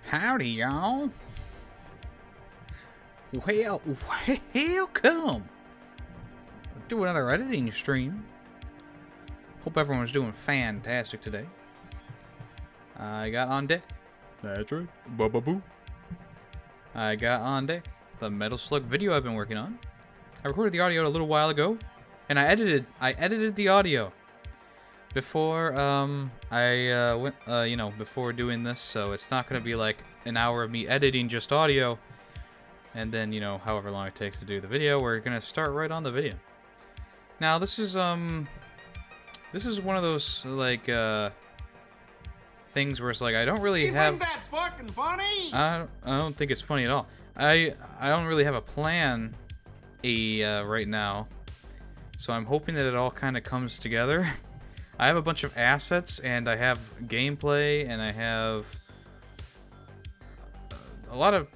Howdy, y'all. Well, welcome to another editing stream. Hope everyone's doing fantastic today. I got on deck. That's right. Boo. I got on deck the Metal Slug video I've been working on. I recorded the audio a little while ago, and I edited the audio before before doing this, so it's not gonna be like an hour of me editing just audio and then, you know, however long it takes to do the video. We're gonna start right on the video. Now this is one of those like things where it's like I don't really have. You think that's fucking funny? I don't think it's funny at all. I don't really have a plan right now, so I'm hoping that it all kind of comes together. I have a bunch of assets, and I have gameplay, and I have a lot of,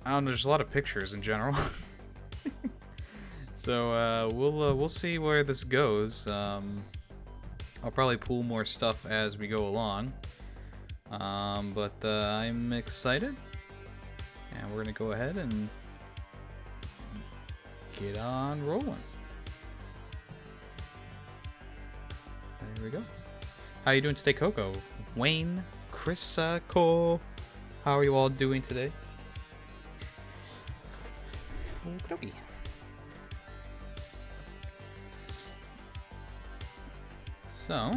I don't know, just a lot of pictures in general. So we'll see where this goes. I'll probably pull more stuff as we go along, but I'm excited, and we're gonna go ahead and get on rolling. There we go. How are you doing today, Coco? Wayne, Chris, Cole. How are you all doing today? Okey-dokey. So,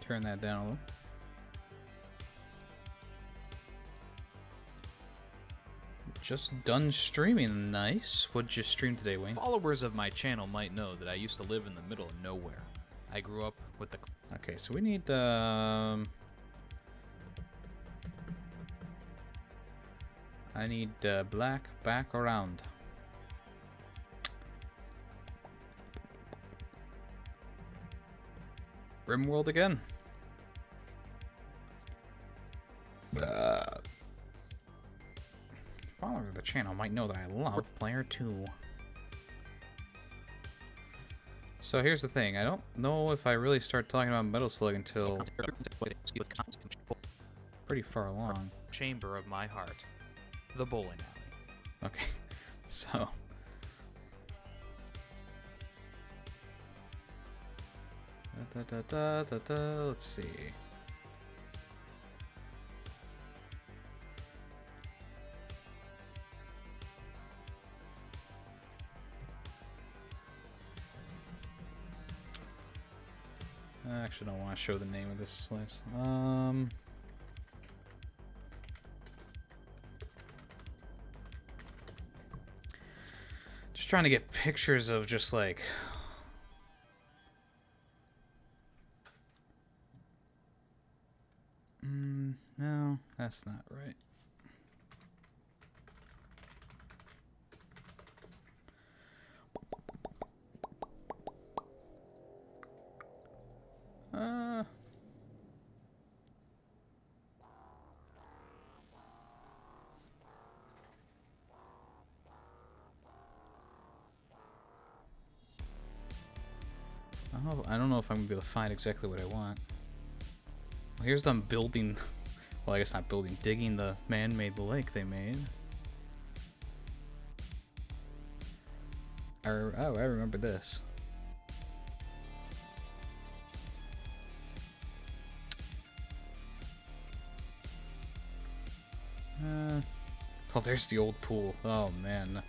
turn that down a little. Just done streaming. Nice. What'd you stream today, Wayne? Followers of my channel might know that I used to live in the middle of nowhere. I grew up with the... Okay, so we need, I need black background. Rimworld again. Followers of the channel might know that I love Player 2. So here's the thing. I don't know if I really start talking about Metal Slug until pretty far along. Chamber of my heart. The bowling alley. Okay, so... Let's see. I actually don't want to show the name of this place. Just trying to get pictures of just like... No, that's not right. I don't know if I'm gonna be able to find exactly what I want. Well, here's them building. Well, I guess not building, digging the man-made lake they made. Oh, I remember this. Oh, there's the old pool. Oh, man.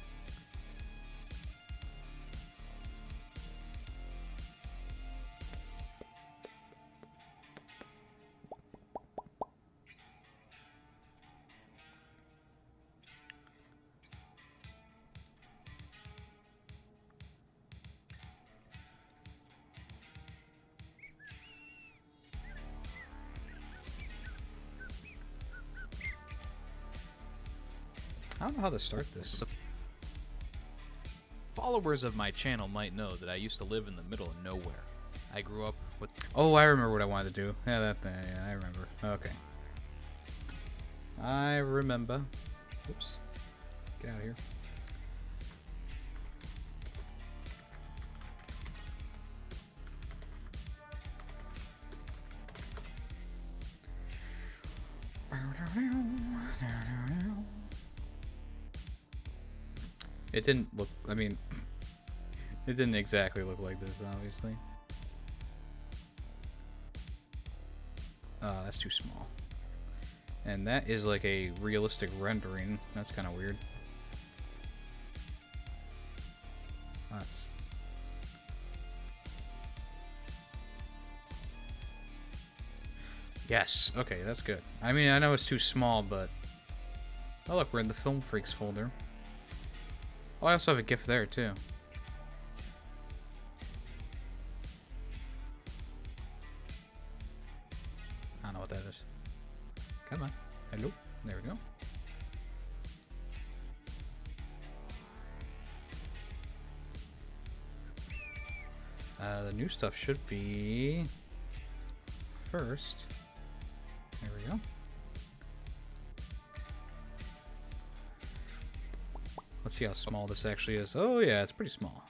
I don't know how to start this. Followers of my channel might know that I used to live in the middle of nowhere. I grew up with... Oh, I remember what I wanted to do. Yeah, yeah, I remember. Okay. I remember. Oops. Get out of here. It didn't look, I mean, it didn't exactly look like this, obviously. That's too small. And that is like a realistic rendering. That's kind of weird. That's... Yes, okay, that's good. I mean, I know it's too small, but... Oh, look, we're in the Film Freaks folder. Oh, I also have a GIF there, too. I don't know what that is. Come on. Hello? There we go. The new stuff should be... first. There we go. Let's see how small this actually is. Oh yeah, it's pretty small.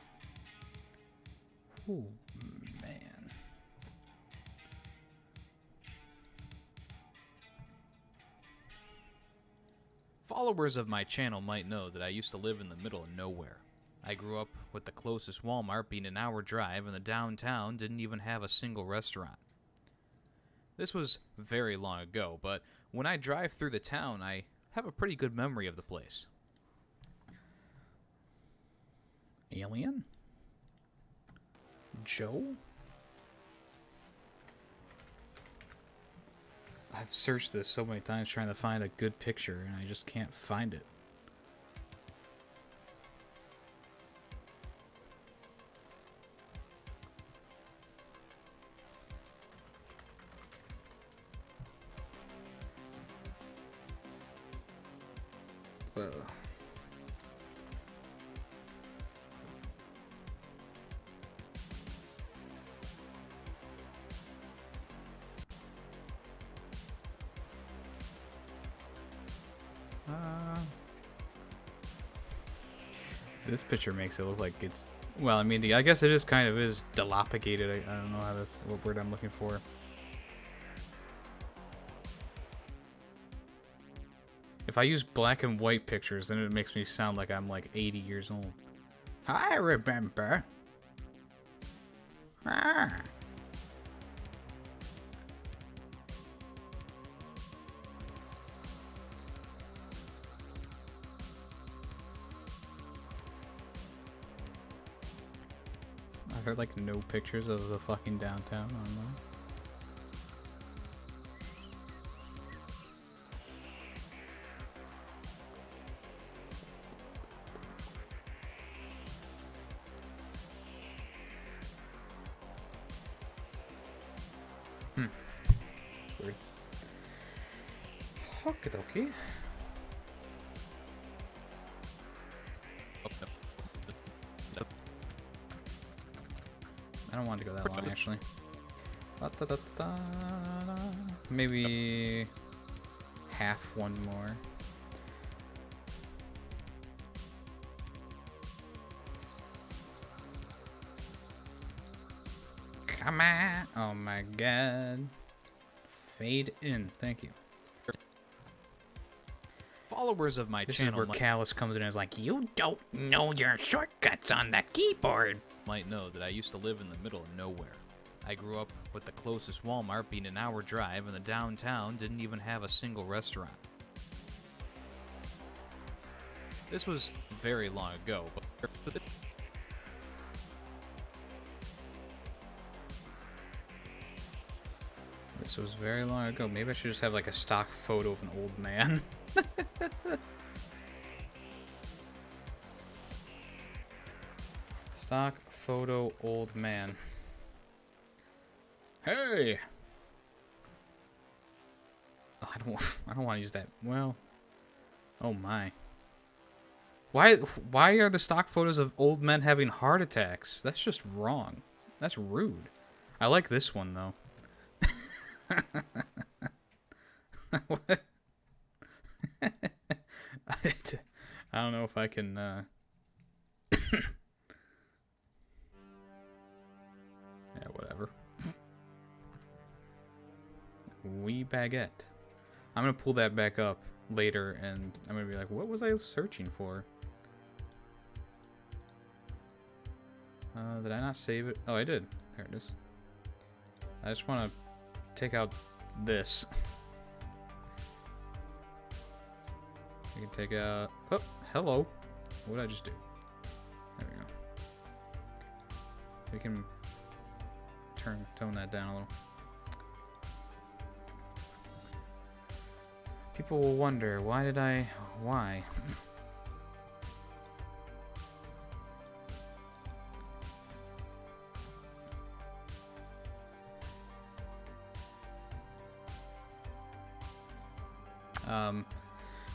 Ooh, man. Followers of my channel might know that I used to live in the middle of nowhere. I grew up with the closest Walmart being an hour drive, and the downtown didn't even have a single restaurant. This was very long ago, but when I drive through the town, I have a pretty good memory of the place. Alien? Joe? I've searched this so many times trying to find a good picture, and I just can't find it. This picture makes it look like it's... Well, I mean, I guess it is kind of is dilapidated. I don't know how that's... what word I'm looking for. If I use black and white pictures, then it makes me sound like I'm like 80 years old. I remember. Ah. Are there like no pictures of the fucking downtown online? Weird. Okie dokie. I don't want to go that long, actually. Maybe half one more. Come on! Oh my god. Fade in. Thank you. Followers of my This channel is where Callus comes in and is like, you don't know your shortcuts on the keyboard. might know that I used to live in the middle of nowhere. I grew up with the closest Walmart being an hour drive, and the downtown didn't even have a single restaurant. This was very long ago, but This was very long ago. Maybe I should just have like a stock photo of an old man. Stock photo old man. Hey! Oh, I don't want to use that. Well, oh my. Why are the stock photos of old men having heart attacks? That's just wrong. That's rude. I like this one though. What? I don't know if I can yeah, whatever. Wee baguette. I'm gonna pull that back up later, and I'm gonna be like, what was I searching for? Did I not save it? Oh, I did. There it is. I just want to take out this. We can take out... Oh, hello. What did I just do? There we go. We can tone that down a little. People will wonder, why?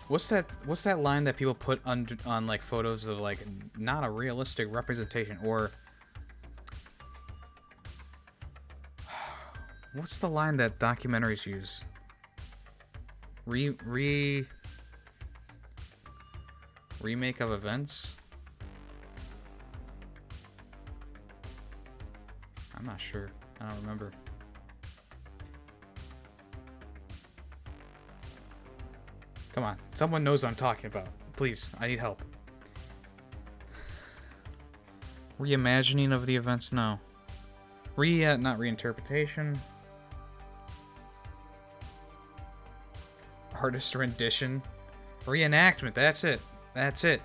What's that line that people put on like photos of like not a realistic representation, or what's the line that documentaries use? Remake of events? I'm not sure. I don't remember. Come on, someone knows what I'm talking about. Please, I need help. Reimagining of the events? No. Not reinterpretation. Artist rendition. Reenactment, that's it. That's it.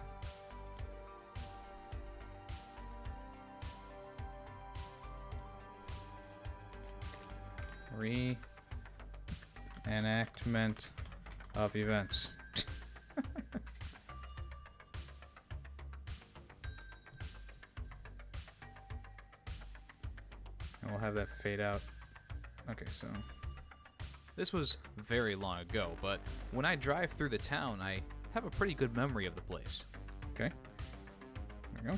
Reenactment of events. And we'll have that fade out. Okay, so This was very long ago, but when I drive through the town, I have a pretty good memory of the place. okay. There we go.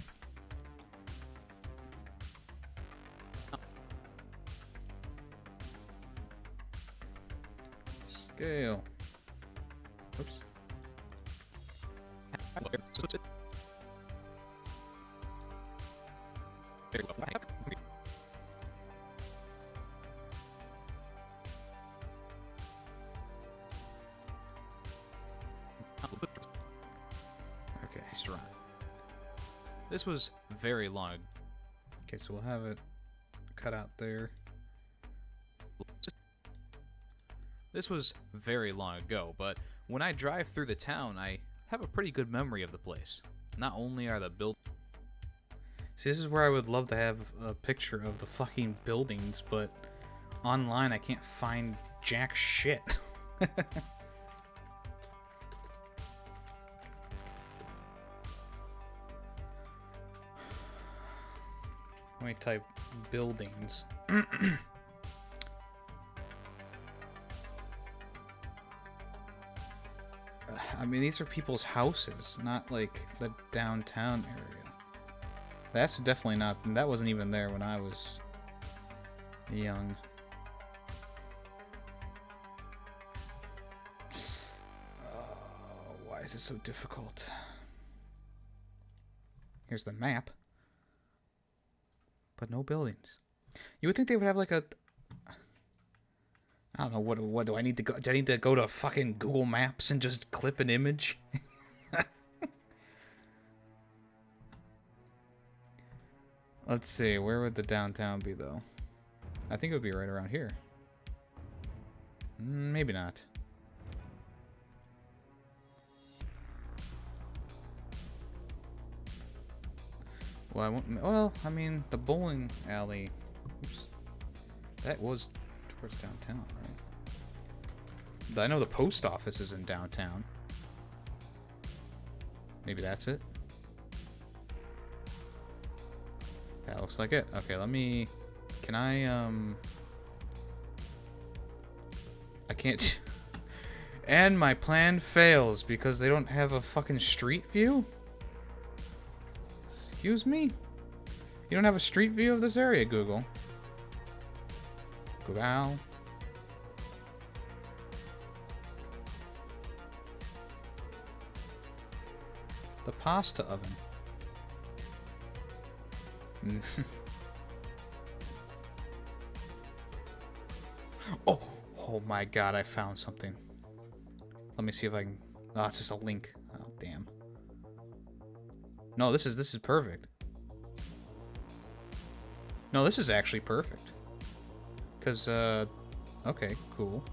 Scale. Oops. Okay. Restaurant. This was very long. Okay, so we'll have it cut out there. This was very long ago, but when I drive through the town, I have a pretty good memory of the place. Not only are the buildings... See, this is where I would love to have a picture of the fucking buildings, but online I can't find jack shit. Let me type buildings. I mean, these are people's houses, not like the downtown area. That's definitely not... That wasn't even there when I was young. Why is it so difficult? Here's the map. But no buildings. You would think they would have like a... I don't know, what do I need to go... Do I need to go to fucking Google Maps and just clip an image? Let's see, where would the downtown be, though? I think it would be right around here. Maybe not. Well, I mean, the bowling alley... Oops. That was towards downtown, right? I know the post office is in downtown. Maybe that's it? That looks like it. Okay, let me... Can I can't... And my plan fails because they don't have a fucking street view? Excuse me? You don't have a street view of this area, Google. Google. The pasta oven. Oh my god, I found something. Let me see if I can... Oh, it's just a link. Oh, damn. No, this is perfect. No, this is actually perfect. Because, okay, cool.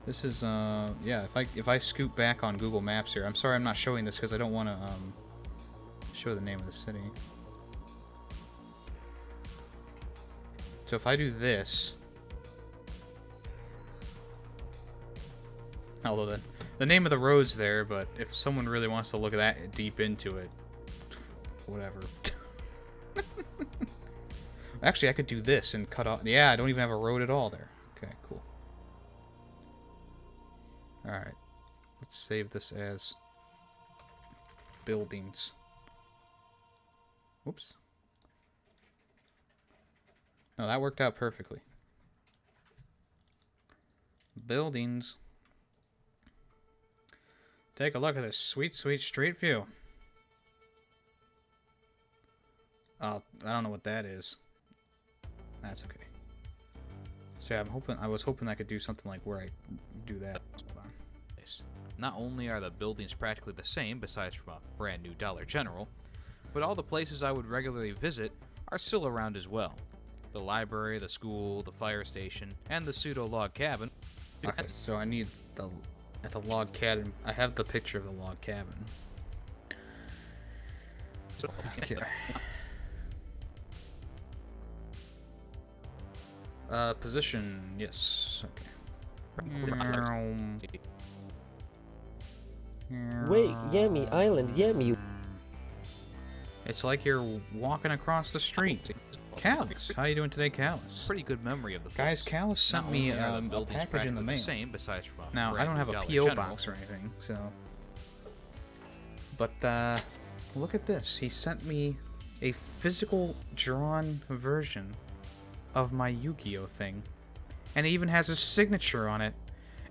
This is, yeah, if I scoot back on Google Maps here, I'm sorry I'm not showing this because I don't want to, show the name of the city. So if I do this... Although the name of the road's there, but if someone really wants to look that deep into it, whatever. Actually, I could do this and cut off... Yeah, I don't even have a road at all there. Okay, cool. Alright. Let's save this as buildings. Whoops. No, that worked out perfectly. Buildings. Take a look at this sweet, sweet street view. Oh, I don't know what that is. That's okay. So yeah, I was hoping I could do something like where I do that. Not only are the buildings practically the same, besides from a brand new Dollar General, but all the places I would regularly visit are still around as well. The library, the school, the fire station, and the pseudo-log cabin. Okay, so I need at the log cabin. I have the picture of the log cabin. Okay. Position, yes. Okay. Wait, Yummy Island, Yummy. It's like you're walking across the street. Callus, how you doing today, Callus? Pretty good memory of the place. Guys, Callus sent me a package in the mail. Same, besides from a Now, I don't have a Dollar P.O. General. box or anything, so... But, look at this. He sent me a physical drawn version of my Yu-Gi-Oh! Thing. And it even has his signature on it.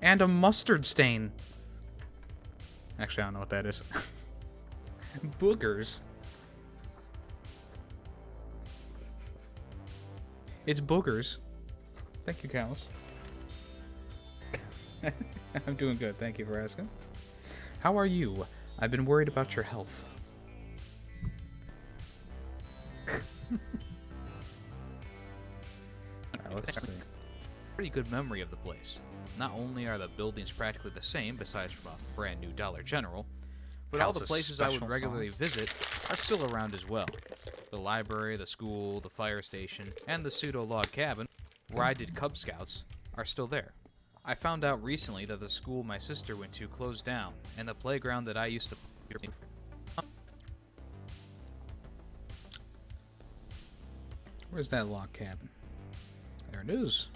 And a mustard stain. Actually, I don't know what that is. Boogers. It's boogers. Thank you, Callus. I'm doing good. Thank you for asking. How are you? I've been worried about your health. Let's see. Pretty good memory of the place. Not only are the buildings practically the same, besides from a brand new Dollar General, but all the Callus' places I would special regularly sauce. visit are still around as well. The library, the school, the fire station, and the pseudo-log cabin, where I did Cub Scouts, are still there. I found out recently that the school my sister went to closed down, and the playground that I used to... Where's that log cabin? There it is.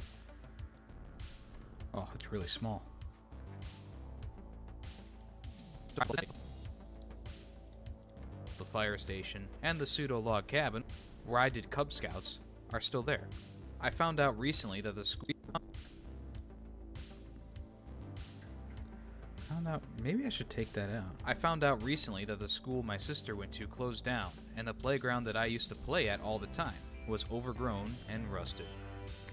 Oh, it's really small. The fire station and the pseudo-log cabin, where I did Cub Scouts, are still there. I found out recently that the school... Maybe I should take that out. I found out recently that the school my sister went to closed down, and the playground that I used to play at all the time was overgrown and rusted.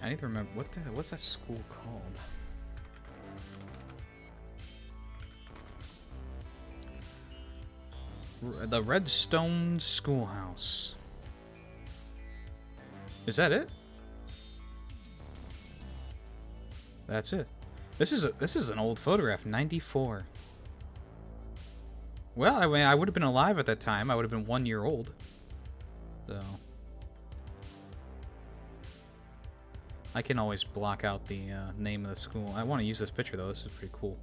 I need to remember what's that school called? The Redstone Schoolhouse. Is that it? That's it. This is an old photograph, 94. Well, I mean, I would have been alive at that time. I would have been 1 year old. So I can always block out the name of the school. I want to use this picture though. This is pretty cool.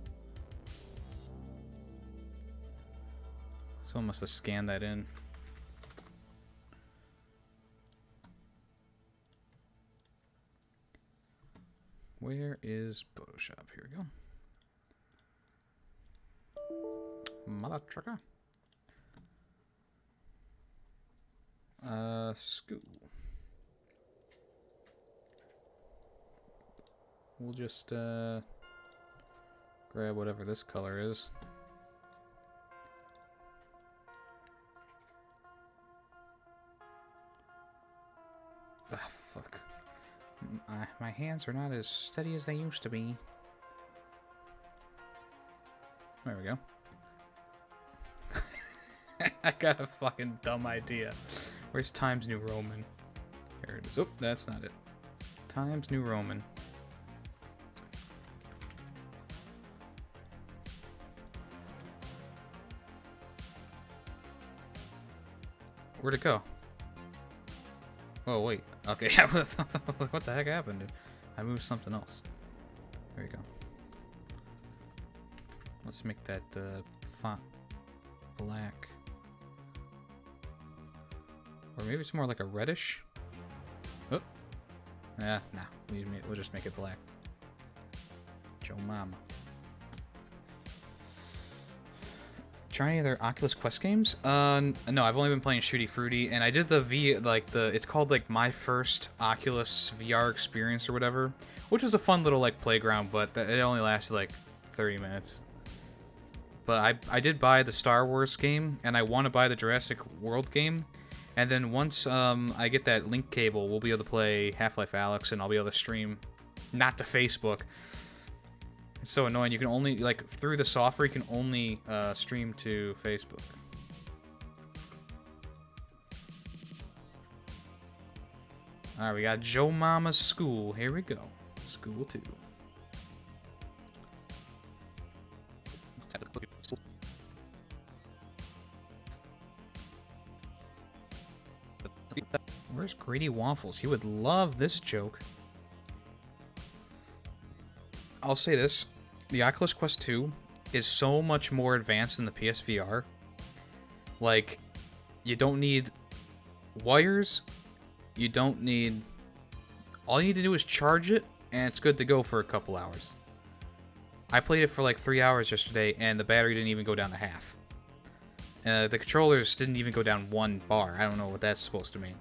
Someone must have scanned that in. Where is Photoshop? Here we go. Mother trucker. School. We'll just grab whatever this color is. Ah, fuck. My hands are not as steady as they used to be. There we go. I got a fucking dumb idea. Where's Times New Roman? Here it is. Oh, that's not it. Times New Roman. Where'd it go? Oh, wait. Okay, what the heck happened? I moved something else. There you go. Let's make that font black. Or maybe it's more like a reddish. Oh. Nah. We'll just make it black. Joe Mama. Try any other Oculus Quest games? No, I've only been playing Shooty Fruity, and I did it's called like my first Oculus VR experience or whatever, which was a fun little like playground, but it only lasted like 30 minutes. But I did buy the Star Wars game, and I want to buy the Jurassic World game, and then once I get that link cable, we'll be able to play Half-Life Alyx, and I'll be able to stream, not to Facebook. It's so annoying. You can only, like, through the software, you can only stream to Facebook. Alright, we got Joe Mama's School. Here we go. School 2. Where's Greedy Waffles? He would love this joke. I'll say this. The Oculus Quest 2 is so much more advanced than the PSVR. Like, you don't need wires. You don't need... All you need to do is charge it, and it's good to go for a couple hours. I played it for like 3 hours yesterday, and the battery didn't even go down to half. The controllers didn't even go down 1 bar. I don't know what that's supposed to mean.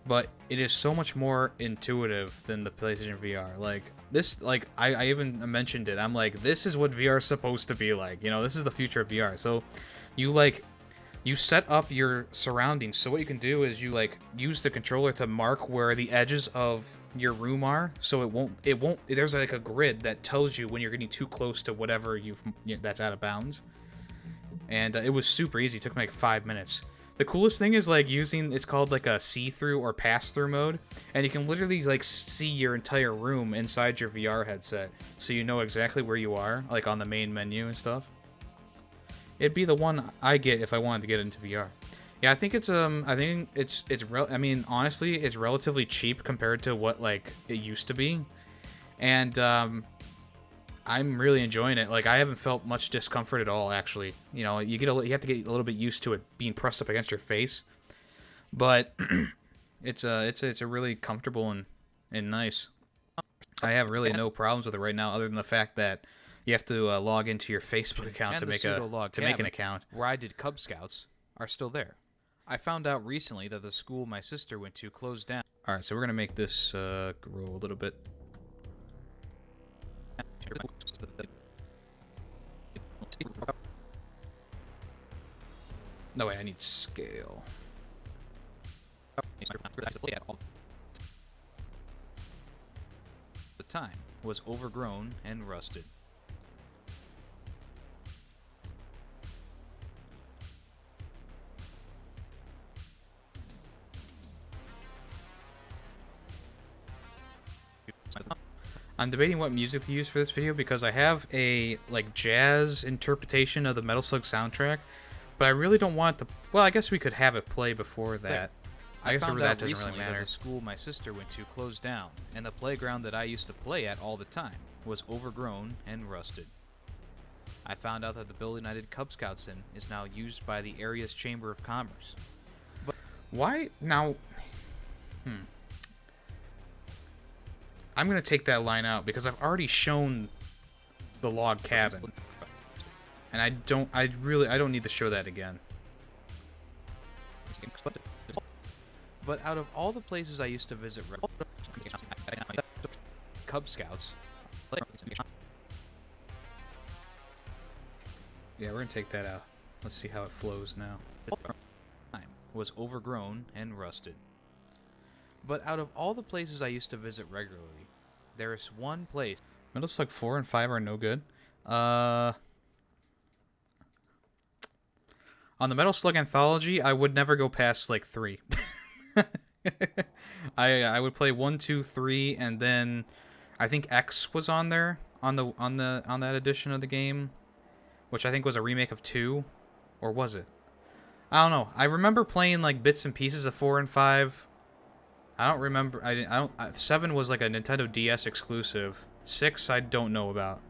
But it is so much more intuitive than the PlayStation VR. Like, this, like, I even mentioned it. I'm like, this is what VR is supposed to be like. You know, this is the future of VR. So, you set up your surroundings. So what you can do is you, like, use the controller to mark where the edges of your room are. So there's like a grid that tells you when you're getting too close to whatever that's out of bounds. And it was super easy. It took me like 5 minutes. The coolest thing is, like, it's called, like, a see-through or pass-through mode, and you can literally, like, see your entire room inside your VR headset, so you know exactly where you are, like, on the main menu and stuff. It'd be the one I get if I wanted to get into VR. Yeah, I think it's, I mean, honestly, it's relatively cheap compared to what, like, it used to be, and, I'm really enjoying it. Like, I haven't felt much discomfort at all, actually. You know, you have to get a little bit used to it being pressed up against your face, but it's a really comfortable and nice. I have really no problems with it right now, other than the fact that you have to log into your Facebook account to make an account. Where I did Cub Scouts are still there. I found out recently that the school my sister went to closed down. All right, so we're gonna make this grow a little bit. No way, I need scale. The time was overgrown and rusted. I'm debating what music to use for this video because I have a, like, jazz interpretation of the Metal Slug soundtrack, but I really don't want to... Well, I guess we could have it play before that. I guess found that out doesn't really recently matter. that the school my sister went to closed down, and the playground that I used to play at all the time was overgrown and rusted. I found out that the building I did Cub Scouts in is now used by the area's Chamber of Commerce. But why now? I'm gonna take that line out because I've already shown the log cabin, and I don't need to show that again. But out of all the places I used to visit, Cub Scouts. Yeah, we're gonna take that out. Let's see how it flows now. Was overgrown and rusted. But out of all the places I used to visit regularly, there is one place. Metal Slug 4 and 5 are no good. On the Metal Slug Anthology, I would never go past like 3. I would play 1, 2, 3, and then I think X was on there on that edition of the game, which I think was a remake of 2, or was it? I don't know. I remember playing like bits and pieces of 4 and 5. I don't remember. I don't. 7 was like a Nintendo DS exclusive. 6 I don't know about.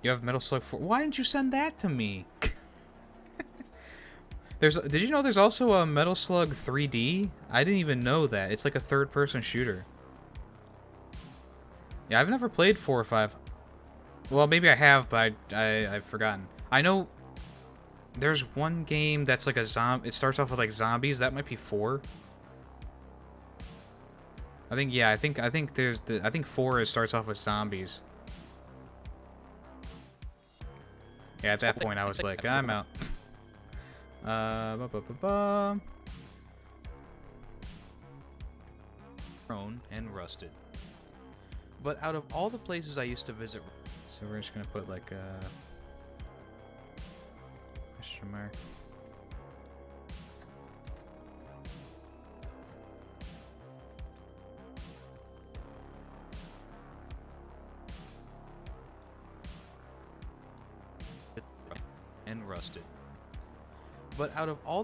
You have Metal Slug 4. Why didn't you send that to me? Did you know there's also a Metal Slug 3D? I didn't even know that. It's like a third-person shooter. Yeah, I've never played 4 or 5. Well, maybe I have, but I've forgotten. I know there's one game that's like a zombie. It starts off with like zombies. That might be 4. I think yeah. I think there's I think 4 starts off with zombies. Yeah, at that point I was like, I'm out. Grown and rusted. But out of all the places I used to visit, so we're just gonna put like a question mark. And rusted. But out of all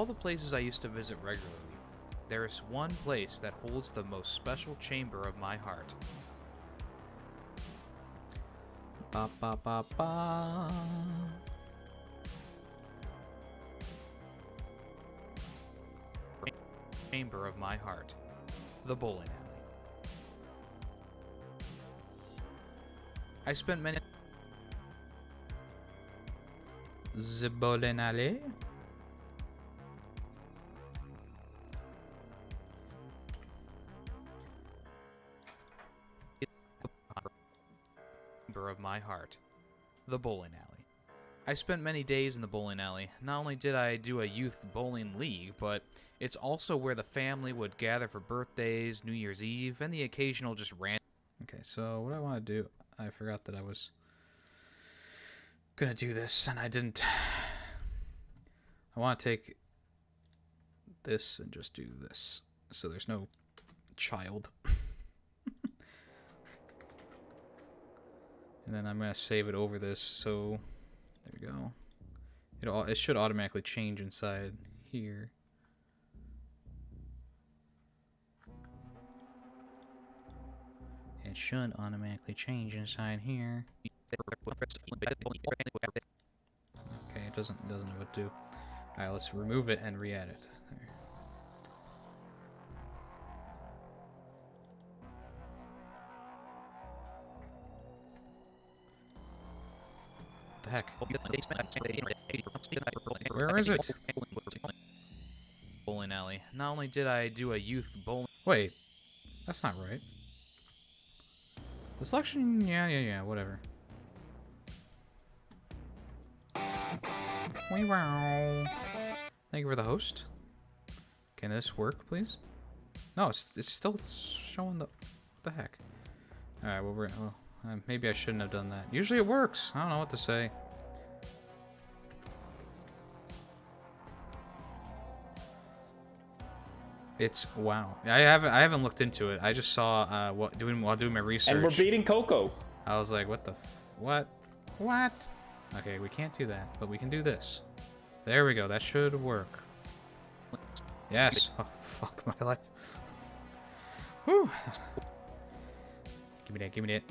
the places I used to visit regularly, there is one place that holds the most special chamber of my heart. Ba ba ba ba. Chamber of my heart. The bowling alley. I spent many the bowling alley. Of my heart, the bowling alley. I spent many days in the bowling alley. Not only did I do a youth bowling league, but it's also where the family would gather for birthdays, New Year's Eve, and the occasional just random. Okay, so what I want to do, I forgot that I was gonna do this, and I didn't. I want to take this and just do this, so there's no child. And then I'm going to save it over this, so there we go. It should automatically change inside here. It should automatically change inside here. Okay, it doesn't know what to do. Alright, let's remove it and re-add it. There. The heck? Where is it? Bowling alley. Not only did I do a youth bowling... Wait. That's not right. The selection... Yeah, whatever. Wow. Thank you for the host. Can this work, please? No, it's still showing the... What the heck? Alright, well, maybe I shouldn't have done that. Usually it works. I don't know what to say. It's wow. I haven't looked into it. I just saw while doing my research. And we're beating Coco. I was like, what the what? Okay, we can't do that, but we can do this. There we go. That should work. Yes. Oh fuck my life. Whew. Give me that. Give me that.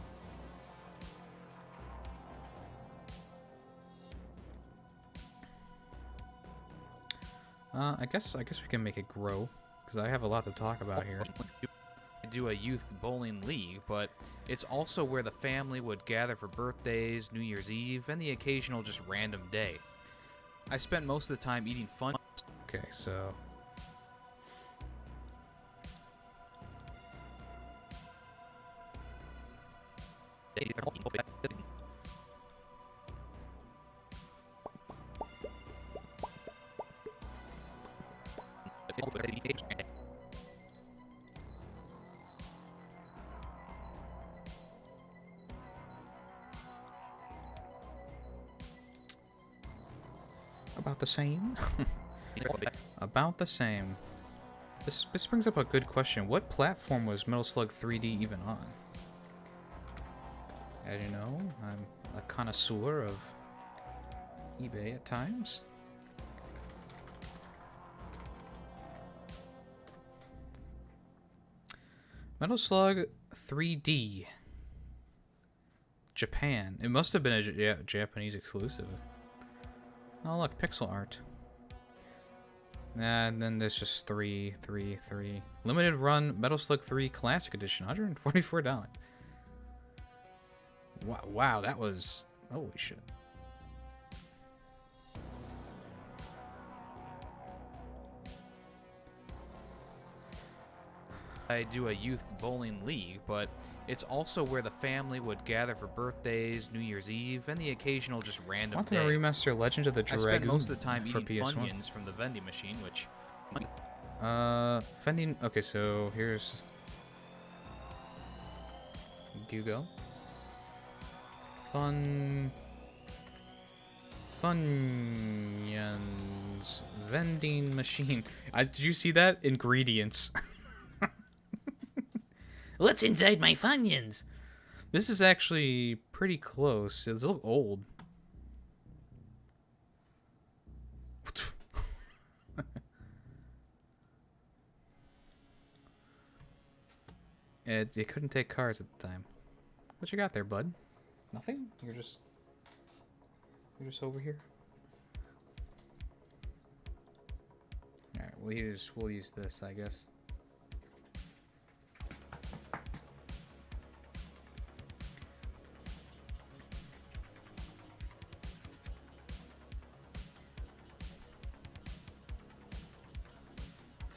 I guess we can make it grow, because I have a lot to talk about here. I do a youth bowling league, but it's also where the family would gather for birthdays, New Year's Eve, and the occasional just random day. I spent most of the time eating fun. Okay, so... about the same. About the same. This brings up a good question. What platform was Metal Slug 3D even on? As you know, I'm a connoisseur of eBay at times. Metal Slug 3D. Japan. It must have been a Japanese exclusive. Oh look, pixel art. And then there's just 3. Limited run Metal Slug 3 Classic Edition, $144. Wow, that was... holy shit. I do a youth bowling league, but it's also where the family would gather for birthdays, New Year's Eve, and the occasional just random Want day. to remaster Legend of the Dragoon? I spend most of the time for eating PS1. Funyuns from the vending machine, which... vending... okay, so here's... Google. Funyuns vending machine. Did you see that? Ingredients. What's inside my Funyuns? This is actually pretty close. It's a little old. It couldn't take cars at the time. What you got there, bud? Nothing? You're just over here? Alright, we'll use this, I guess.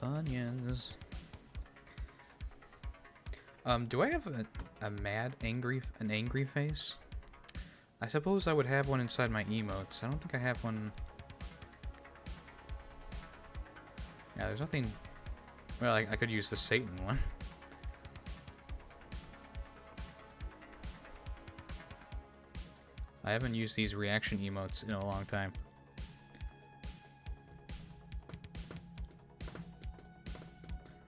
Funyuns. Do I have an angry face? I suppose I would have one inside my emotes. I don't think I have one. Yeah, there's nothing. Well, I could use the Satan one. I haven't used these reaction emotes in a long time.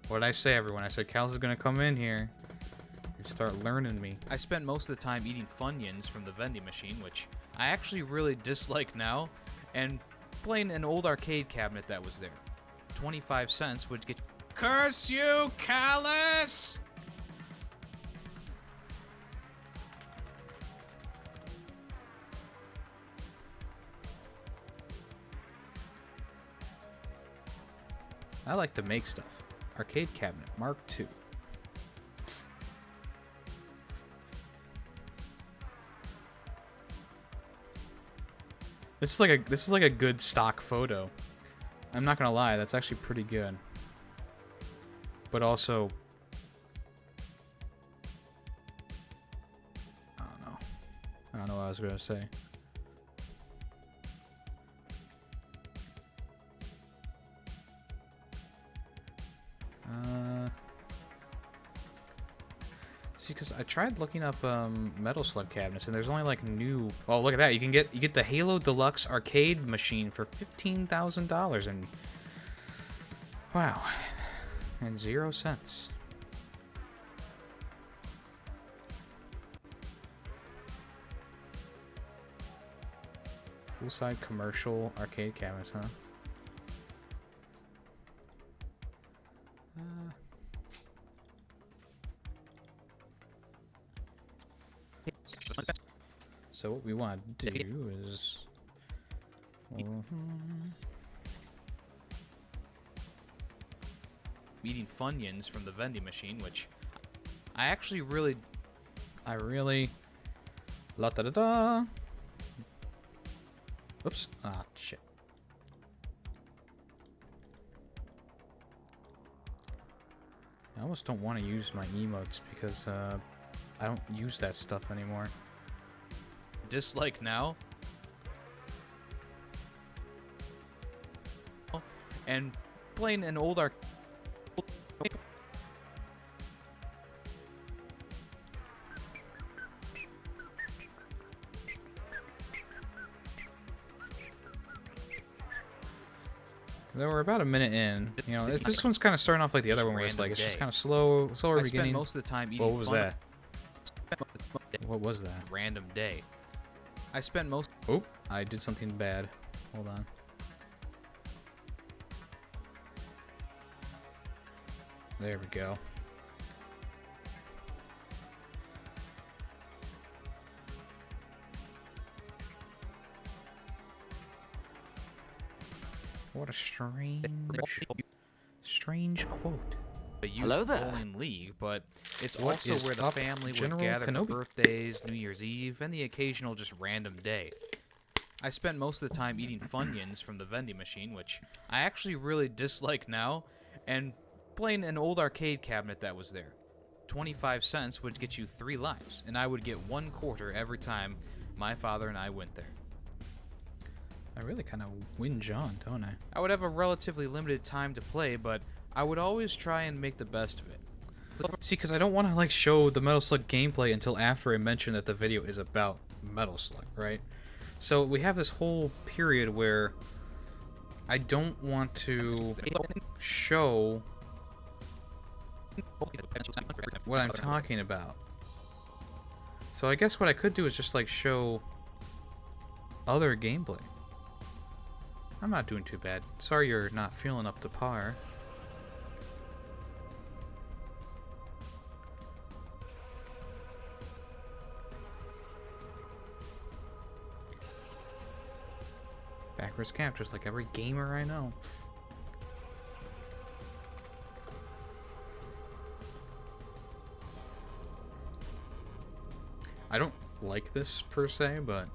What did I say, everyone? I said Cal's is gonna come in here and start learning me. I spent most of the time eating Funyuns from the vending machine, which I actually really dislike now, and playing an old arcade cabinet that was there. 25 cents would get... Curse you, Callus! I like to make stuff. Arcade cabinet, Mark II. This is like a good stock photo. I'm not gonna lie, that's actually pretty good. But also, I don't know what I was gonna say. See, because I tried looking up Metal Slug cabinets, and there's only like new. Oh, look at that! You get the Halo Deluxe arcade machine for $15,000, and wow, and 0 cents. Full-side commercial arcade cabinets, huh? So what we want to do is... eating Funyuns from the vending machine, which I actually really... La da da da! Oops. Ah, shit. I almost don't want to use my emotes because I don't use that stuff anymore. Dislike now. And playing an old Then we're about a minute in. You know, this one's kind of starting off like the other one, where it's like it's just kind of slower I beginning. spent most of the time eating What was that? What was that? Random day. I spent most. Oh, I did something bad. Hold on. There we go. What a strange quote. Hello there. Bowling league, but it's What also is where the up, family would General gather Kenobi? for birthdays, New Year's Eve, and the occasional just random day. I spent most of the time eating Funyuns from the vending machine, which I actually really dislike now, and playing an old arcade cabinet that was there. 25 cents would get you 3 lives, and I would get 1 quarter every time my father and I went there. I really kind of whinge on, don't I? I would have a relatively limited time to play, but I would always try and make the best of it. See, because I don't want to like show the Metal Slug gameplay until after I mention that the video is about Metal Slug, right? So we have this whole period where I don't want to show what I'm talking about. So I guess what I could do is just like show other gameplay. I'm not doing too bad. Sorry you're not feeling up to par. Backwards captures like every gamer I know. I don't like this per se, but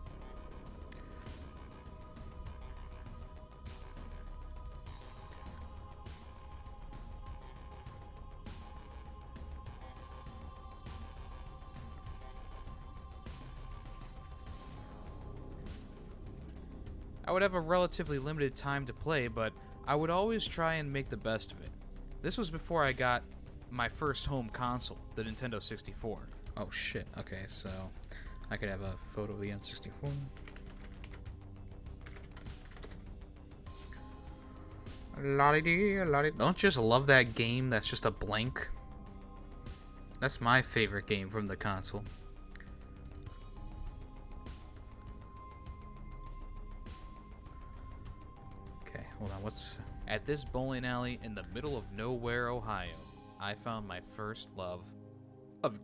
I would have a relatively limited time to play, but I would always try and make the best of it. This was before I got my first home console, the Nintendo 64. oh shit. Okay, so I could have a photo of the N64. La-di-dee, la-di. Don't you just love that game that's just a blank? That's my favorite game from the console. Okay, hold on, what's... At this bowling alley in the middle of nowhere, Ohio, I found my first love of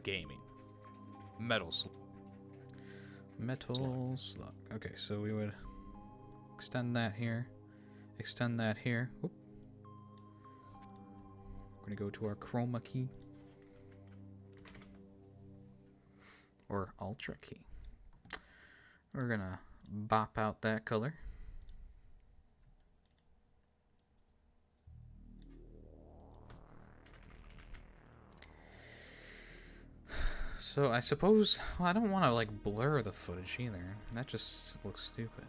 gaming. Metal Slug. Metal Slug. Okay, so we would extend that here. Extend that here. Oop. We're gonna go to our chroma key. Or ultra key. We're gonna bop out that color. So I suppose, well, I don't want to like blur the footage either. That just looks stupid.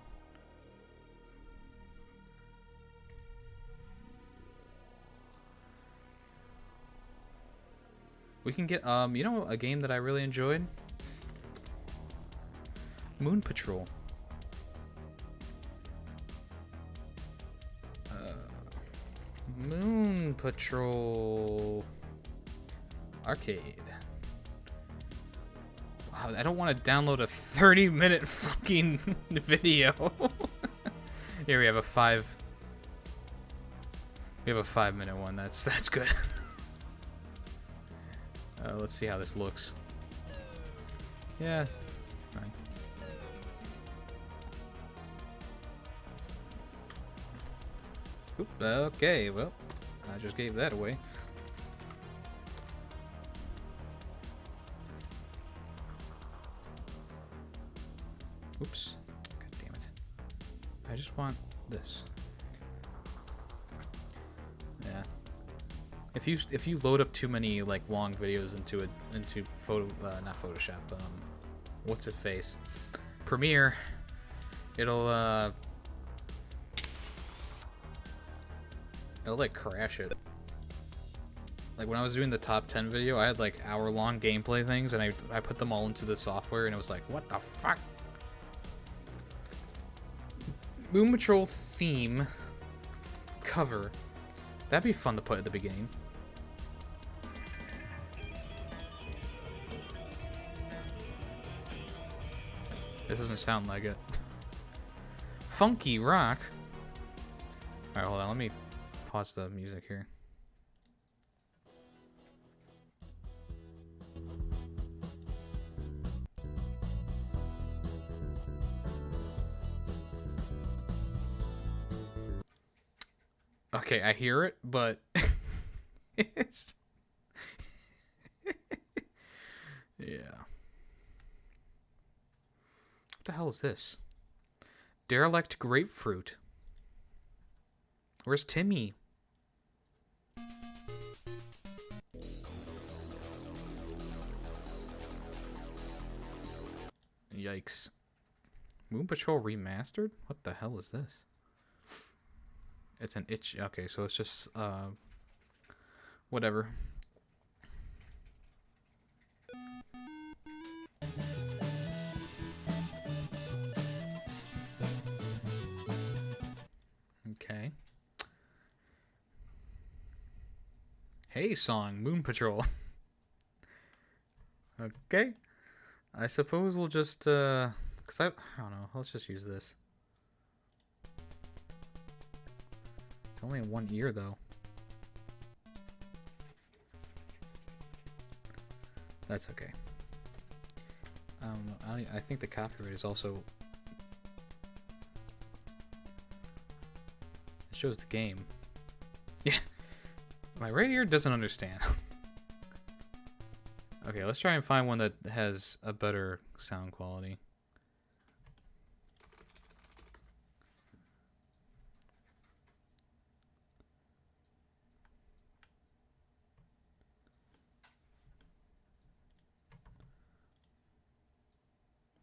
We can get, you know, a game that I really enjoyed? Moon Patrol. Moon Patrol Arcade. Wow, I don't want to download a 30-minute fucking video. Here we have a 5-minute one. That's good. Let's see how this looks. Yes. Fine. Oop, okay, well, I just gave that away. Oops. God damn it. I just want this. Yeah. If you load up too many like long videos into not Photoshop, what's it face? Premiere, it'll like crash it. Like when I was doing the top 10 video, I had like hour-long gameplay things, and I put them all into the software, and it was like, what the fuck? Moon Patrol theme cover. That'd be fun to put at the beginning. This doesn't sound like it. Funky rock. Alright, hold on. Let me pause the music here. Okay, I hear it, but it's yeah. What the hell is this? Derelict grapefruit. Where's Timmy? Yikes. Moon Patrol Remastered? What the hell is this? It's an itch. Okay, so it's just, whatever. Okay. Hey, song, Moon Patrol. Okay. I suppose we'll just, because I don't know. Let's just use this. It's only in one ear, though. That's okay. I don't know. I think the copyright is also... It shows the game. Yeah. My right ear doesn't understand. Okay, let's try and find one that has a better sound quality.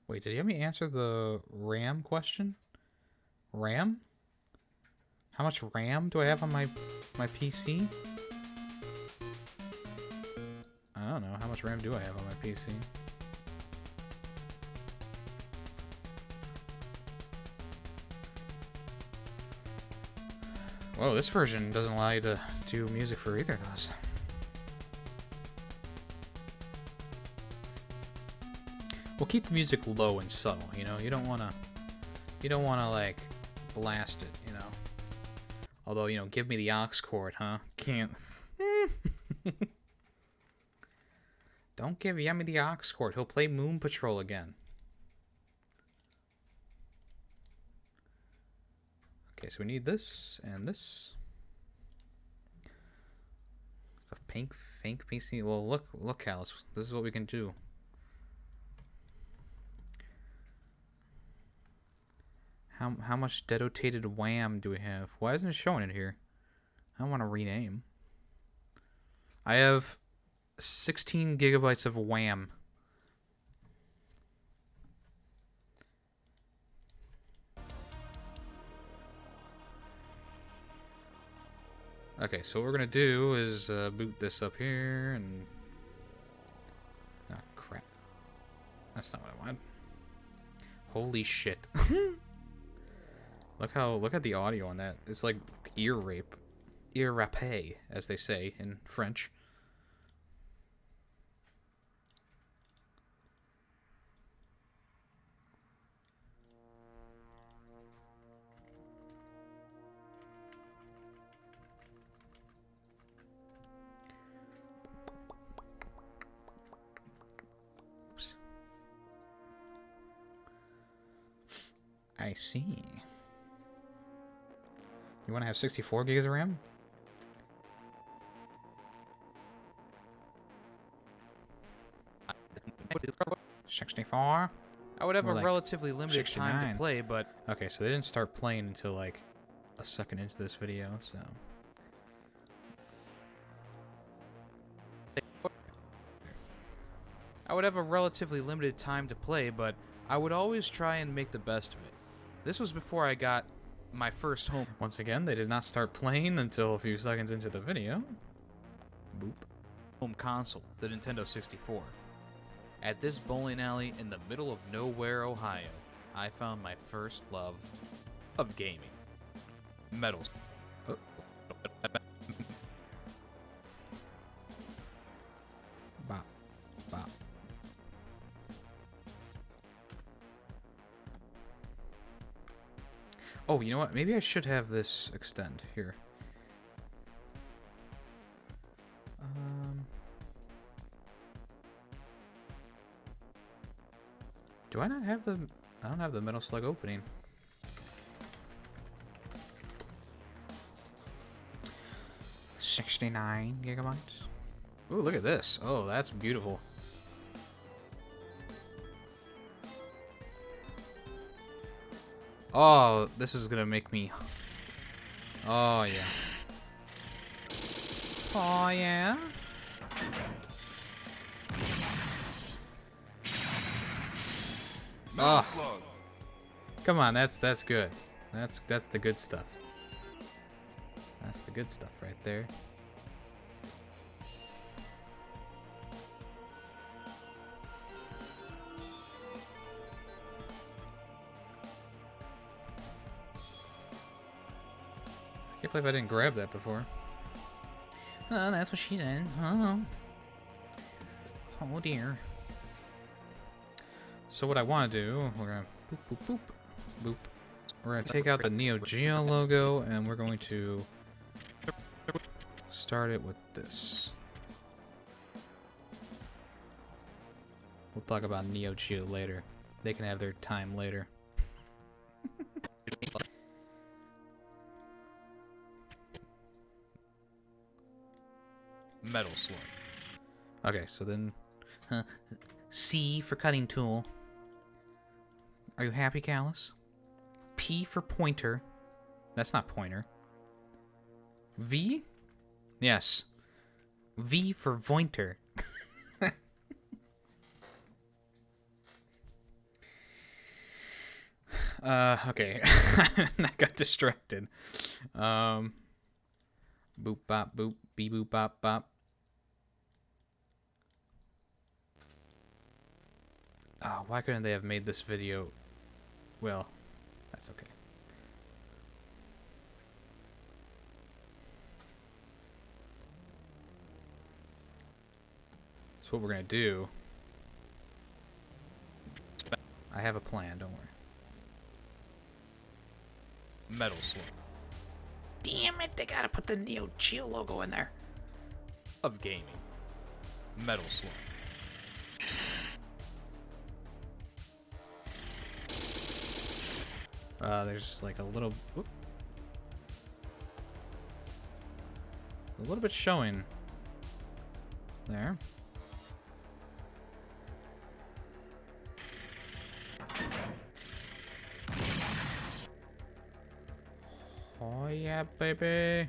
Wait, did he have me answer the RAM question? RAM? How much RAM do I have on my PC? I don't know. How much RAM do I have on my PC? Whoa, this version doesn't allow you to do music for either of those. We'll keep the music low and subtle, you know? You don't wanna like blast it, you know? Although, you know, give me the aux cord, huh? Can't. Don't give Yummy the aux cord. He'll play Moon Patrol again. Okay, so we need this and this. It's a pink PC. Well, look, Callus. This is what we can do. How much dedicated wham do we have? Why isn't it showing it here? I want to rename. I have 16 gigabytes of wham. Okay, so what we're gonna do is boot this up here and... Ah, crap. That's not what I wanted. Holy shit. Look at the audio on that. It's like ear rape. Ear rape, as they say in French. Oops. I see. You want to have 64 gigs of RAM? $64? I would have More a like relatively limited time 69. to play, but Okay, so they didn't start playing until like a second into this video, so... I would have a relatively limited time to play, but I would always try and make the best of it. This was before I got my first Once again, they did not start playing until a few seconds into the video. Boop. home console, the Nintendo 64. At this bowling alley in the middle of nowhere, Ohio, I found my first love of gaming. Metals. you know what? Maybe I should have this extend here. Do I not have the... I don't have the Metal Slug opening. $69 gigabytes. Ooh, look at this. Oh, that's beautiful. Oh, this is gonna make me... Oh, yeah. Oh, yeah? Oh. Come on, that's good. That's the good stuff. That's the good stuff right there. I can't believe I didn't grab that before. Oh, that's what she said. Oh. Oh dear. So what I want to do, we're gonna boop boop boop boop. We're gonna take out the Neo Geo logo and we're going to start it with this. We'll talk about Neo Geo later. They can have their time later. Metal Slug. Okay, so then C for cutting tool. Are you happy, Callus? P for pointer. That's not pointer. V? Yes. V for vointer. Okay. I got distracted. Boop bop boop, bee boop bop bop. Oh, why couldn't they have made this video? Well, that's okay. So what we're gonna do... I have a plan, don't worry. Metal Slug. Damn it, they gotta put the Neo Geo logo in there. Of gaming. Metal Slug. There's like a little... Whoop, a little bit showing there. Oh yeah, baby.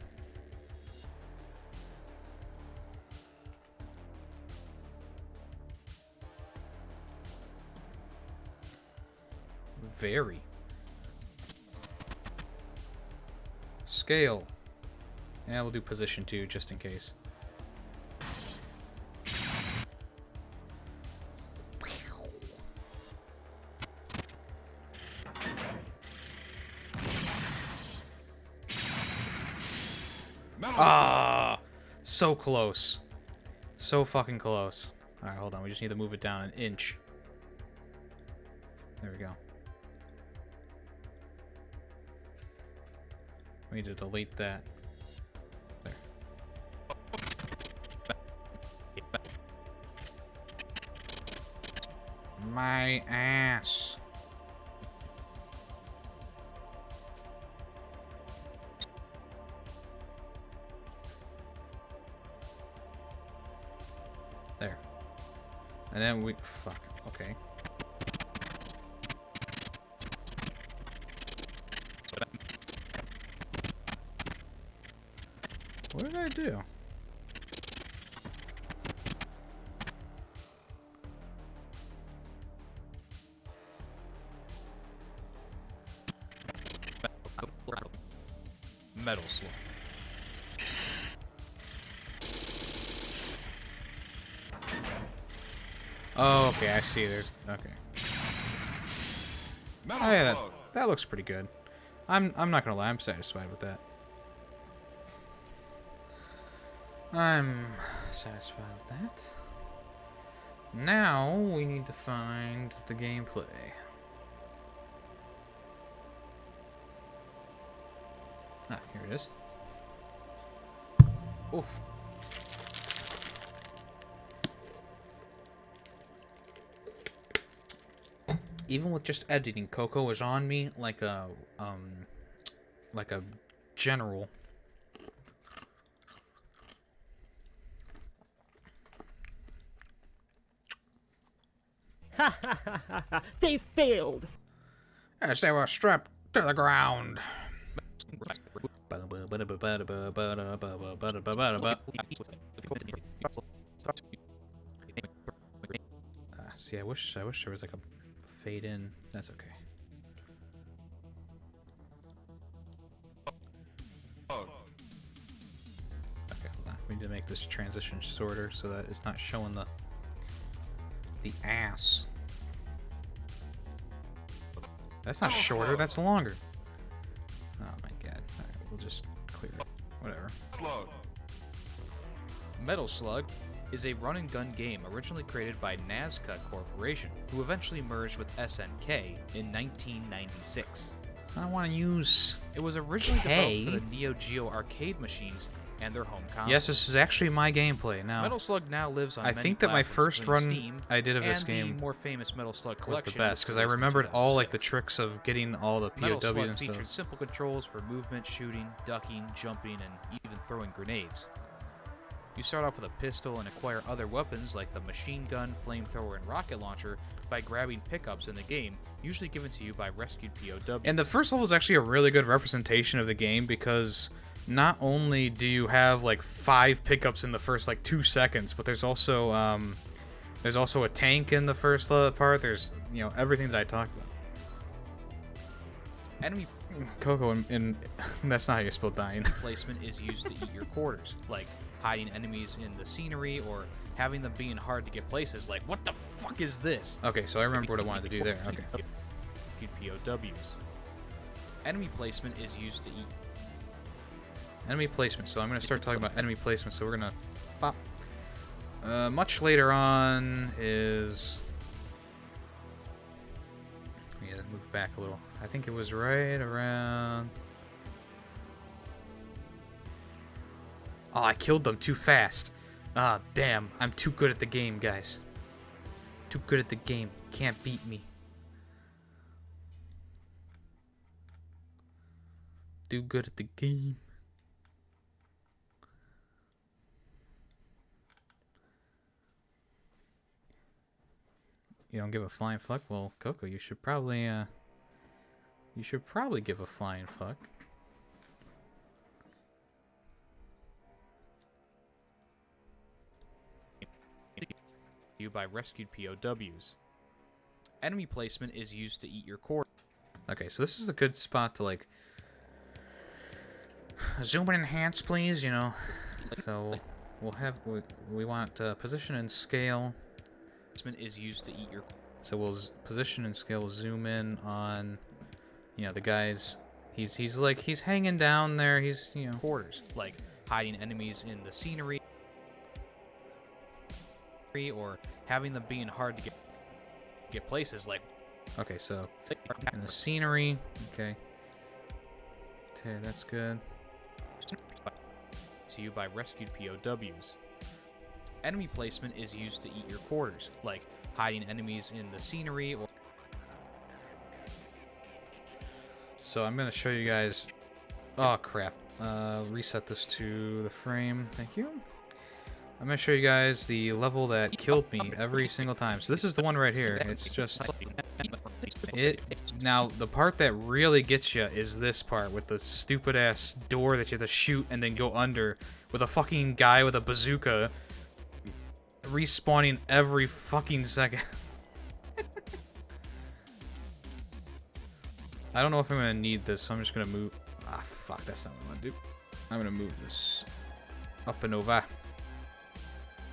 Very. Scale. Yeah, we'll do position 2 just in case. Ah, so close. So fucking close. Alright, hold on. We just need to move it down an inch. There we go. We need to delete that. There. My ass. There. And then we... Fuck. Okay. What did I do? Metal Slug. Oh, okay, I see. There's... Okay. Oh, yeah, that looks pretty good. I'm not gonna lie, I'm satisfied with that. I'm satisfied with that. Now we need to find the gameplay. Ah, here it is. Oof. Even with just editing, Coco is on me like a general. Ha ha ha ha ha! They failed! As they were strapped to the ground. See, I wish there was like a fade in. That's okay. Okay, hold on. We need to make this transition shorter so that it's not showing the ass. That's not shorter, that's longer. Oh my god. Alright, we'll just clear it. Whatever. Slug. Metal Slug is a run-and-gun game originally created by Nazca Corporation, who eventually merged with SNK in 1996. I don't want to use. It was originally K. developed for the Neo Geo arcade machines and their home consoles. Yes, this is actually my gameplay now. Metal Slug now lives on I many think that my platforms, first including run Steam I did of this and game the more famous Metal Slug was collection, the best which because I released in remembered all like the 2006. tricks of getting all the Metal POWs Slug and featured stuff. simple controls for movement, shooting, ducking, jumping, and even throwing grenades. You start off with a pistol and acquire other weapons like the machine gun, flamethrower, and rocket launcher by grabbing pickups in the game, usually given to you by rescued POWs. And the first level is actually a really good representation of the game because not only do you have like 5 pickups in the first like 2 seconds, but there's also a tank in the first part. There's everything that I talked about. Enemy Coco and that's not how you spell dying. placement is used to eat your quarters, like hiding enemies in the scenery or having them being hard to get places like, what the fuck is this? Okay, so I remember what I wanted to do there. Okay. POWs. Enemy placement is used to eat. Enemy placement. So I'm going to start talking about enemy placement. So we're going to pop. Much later on is... We gotta move back a little. I think it was right around... Oh, I killed them too fast. Ah, damn. I'm too good at the game, guys. Too good at the game. Can't beat me. Too good at the game. You don't give a flying fuck? Well, Coco, you should probably give a flying fuck. You by rescued POWs. Enemy placement is used to eat your quarters. Okay, so this is a good spot to like zoom and enhance, please. So we want position and scale. Placement is used to eat your. So we'll position and scale, zoom in on, the guys. He's hanging down there. He's quarters, like hiding enemies in the scenery or having them being hard to get places like. Okay, so in the scenery. Okay, that's good. To you by rescued POWs. Enemy placement is used to eat your quarters, like hiding enemies in the scenery or. So I'm gonna show you guys. Oh crap! Reset this to the frame. Thank you. I'm gonna show you guys the level that killed me every single time. So this is the one right here. It's just it. Now the part that really gets you is this part with the stupid ass door that you have to shoot and then go under with a fucking guy with a bazooka respawning every fucking second. I don't know if I'm gonna need this, so I'm just gonna move. Ah, fuck, that's not what I want to do. I'm gonna move this up and over.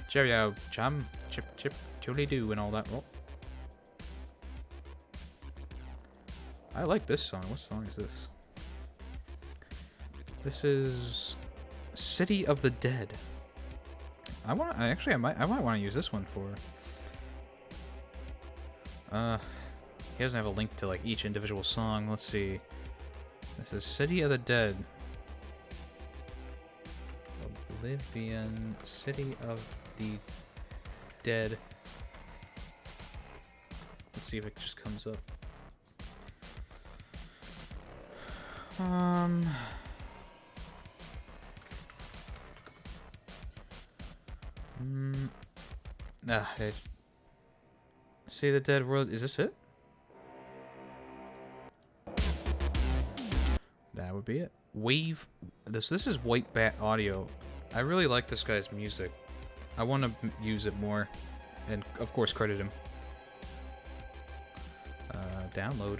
Cheerio, chum, chip, chili do, and all that. Oh. I like this song. What song is this? This is City of the Dead. I might want to use this one for. He doesn't have a link to like each individual song. Let's see. This is City of the Dead. Oblivion, City of the Dead. Let's see if it just comes up. City of the Dead World. Is this it? That would be it. Wave. This is White Bat Audio. I really like this guy's music. I want to use it more, and of course credit him. Download.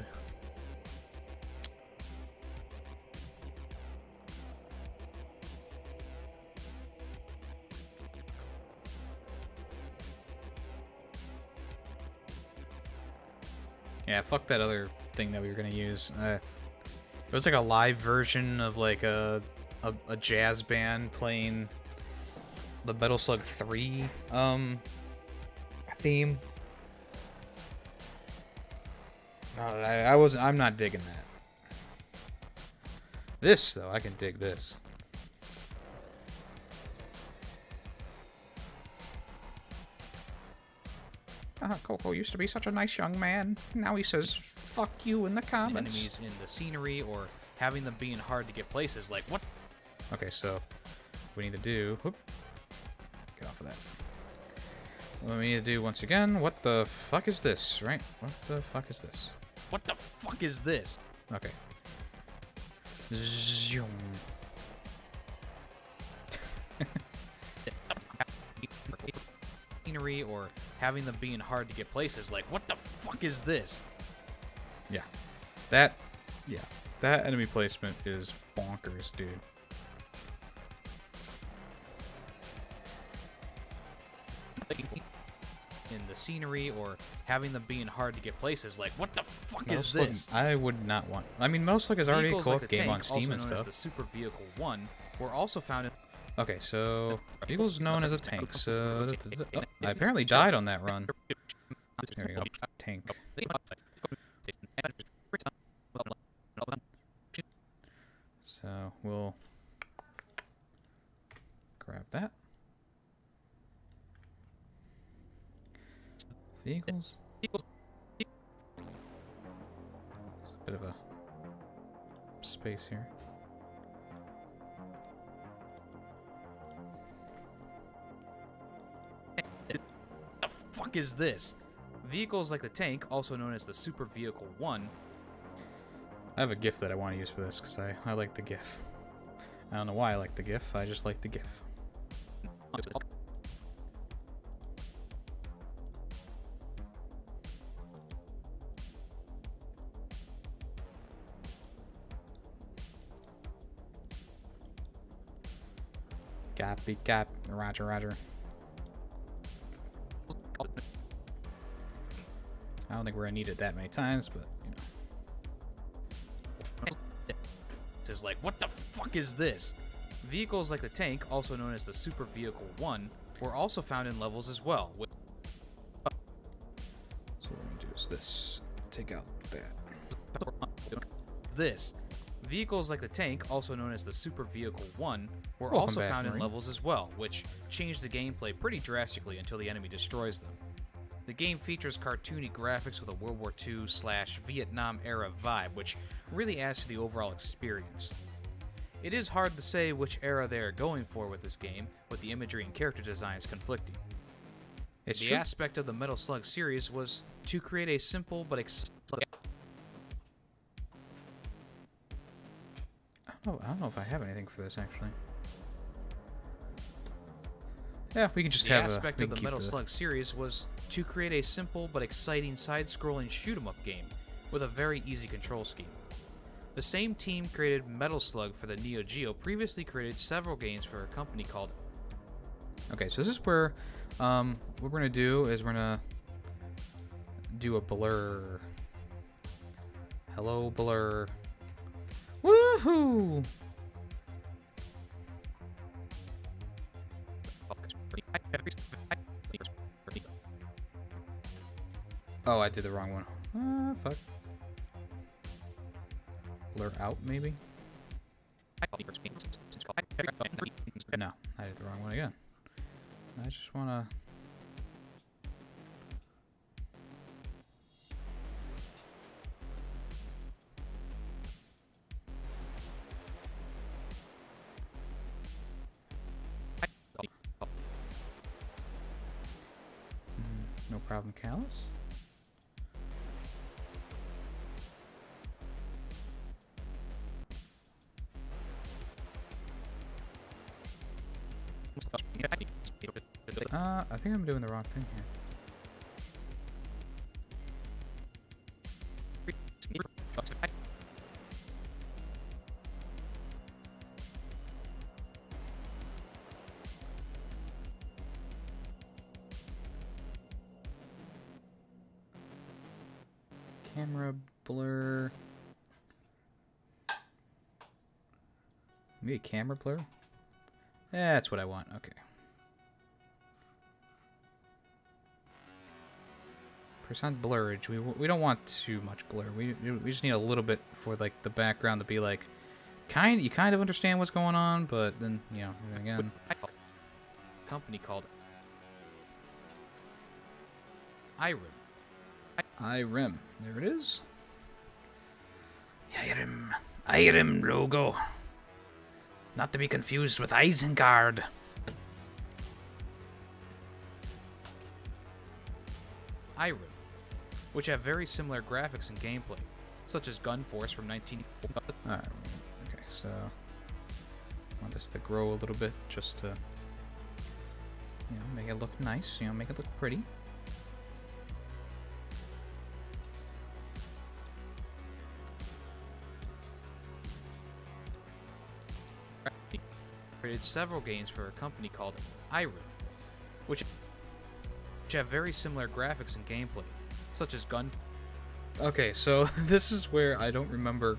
Yeah, fuck that other thing that we were gonna use. It was like a live version of like a jazz band playing the Metal Slug 3 theme. I'm not digging that. This though, I can dig this. Coco used to be such a nice young man. Now he says, fuck you in the comments. Enemies in the scenery or having them being hard to get places. Like, what? Okay, so we need to do... Whoop. Get off of that. What we need to do once again, what the fuck is this, right? What the fuck is this? What the fuck is this? Okay. Zoom. Scenery or having them being hard to get places. Like, what the fuck is this? Yeah. That enemy placement is bonkers, dude. In the scenery or having them being hard to get places. Like, what the fuck is this? I would not want... I mean, Metal Slug is already a co-op game on Steam and stuff. The Super Vehicle 1 were also found in... Okay, so Eagle's known as a tank, so... Oh, I apparently died on that run. There we go. Tank. So, we'll... grab that. Vehicles? There's a bit of a space here. Fuck is this? Vehicles like the tank, also known as the Super Vehicle 1. I have a GIF that I want to use for this because I like the GIF. I don't know why I like the GIF, I just like the GIF. Copy, cap, roger, roger. I don't think we're gonna need it that many times, but you know. It's like, what the fuck is this? Vehicles like the tank, also known as the Super Vehicle 1, were also found in levels as well. So what we're gonna do is this. Take out that. This. Vehicles like the tank, also known as the Super Vehicle 1, were also found in levels as well, which changed the gameplay pretty drastically until the enemy destroys them. The game features cartoony graphics with a World War II/Vietnam era vibe, which really adds to the overall experience. It is hard to say which era they are going for with this game, with the imagery and character designs conflicting. The aspect of the Metal Slug series was to create a simple but I don't know if I have anything for this, actually. Yeah, we can just have The aspect of the Metal Slug series was to create a simple but exciting side-scrolling shoot-'em-up game with a very easy control scheme. The same team created Metal Slug for the Neo Geo, previously created several games for a company called... Okay, so this is where, what we're going to do is we're going to do a blur. Hello, blur. Woohoo! Oh, I did the wrong one. Fuck. Blur out, maybe? No, I did the I just wanna... No problem, Callus. I think I'm doing the wrong thing here. Camera blur. Maybe camera blur? That's what I want. Okay. Percent blurage. We don't want too much blur. We just need a little bit for like the background to be like you kind of understand what's going on, but then then again. Company called IRIM. IRIM. There it is. IRIM. IRIM logo. Not to be confused with Isengard. IRIM, which have very similar graphics and gameplay, such as Gun Force from 19... Alright, okay, so... I want this to grow a little bit, just to... make it look nice, make it look pretty. Created several games for a company called IRIM, which have very similar graphics and gameplay, such as Gun... Okay, so this is where I don't remember...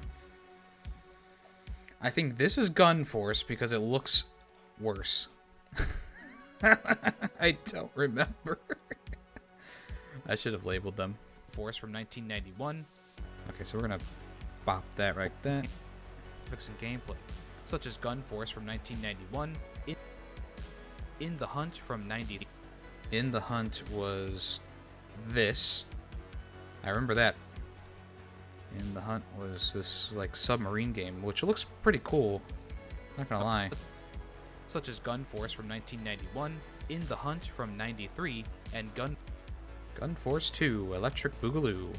I think this is Gun Force because it looks worse. I don't remember. I should have labeled them. Force from 1991. Okay, so we're gonna bop that right there. Graphics and gameplay, such as Gun Force from 1991. In the Hunt from 90. In the Hunt was this. I remember that. In the Hunt was this like submarine game, which looks pretty cool. Not gonna lie. Such as Gun Force from 1991, In the Hunt from 93, and Gun Force 2, Electric Boogaloo.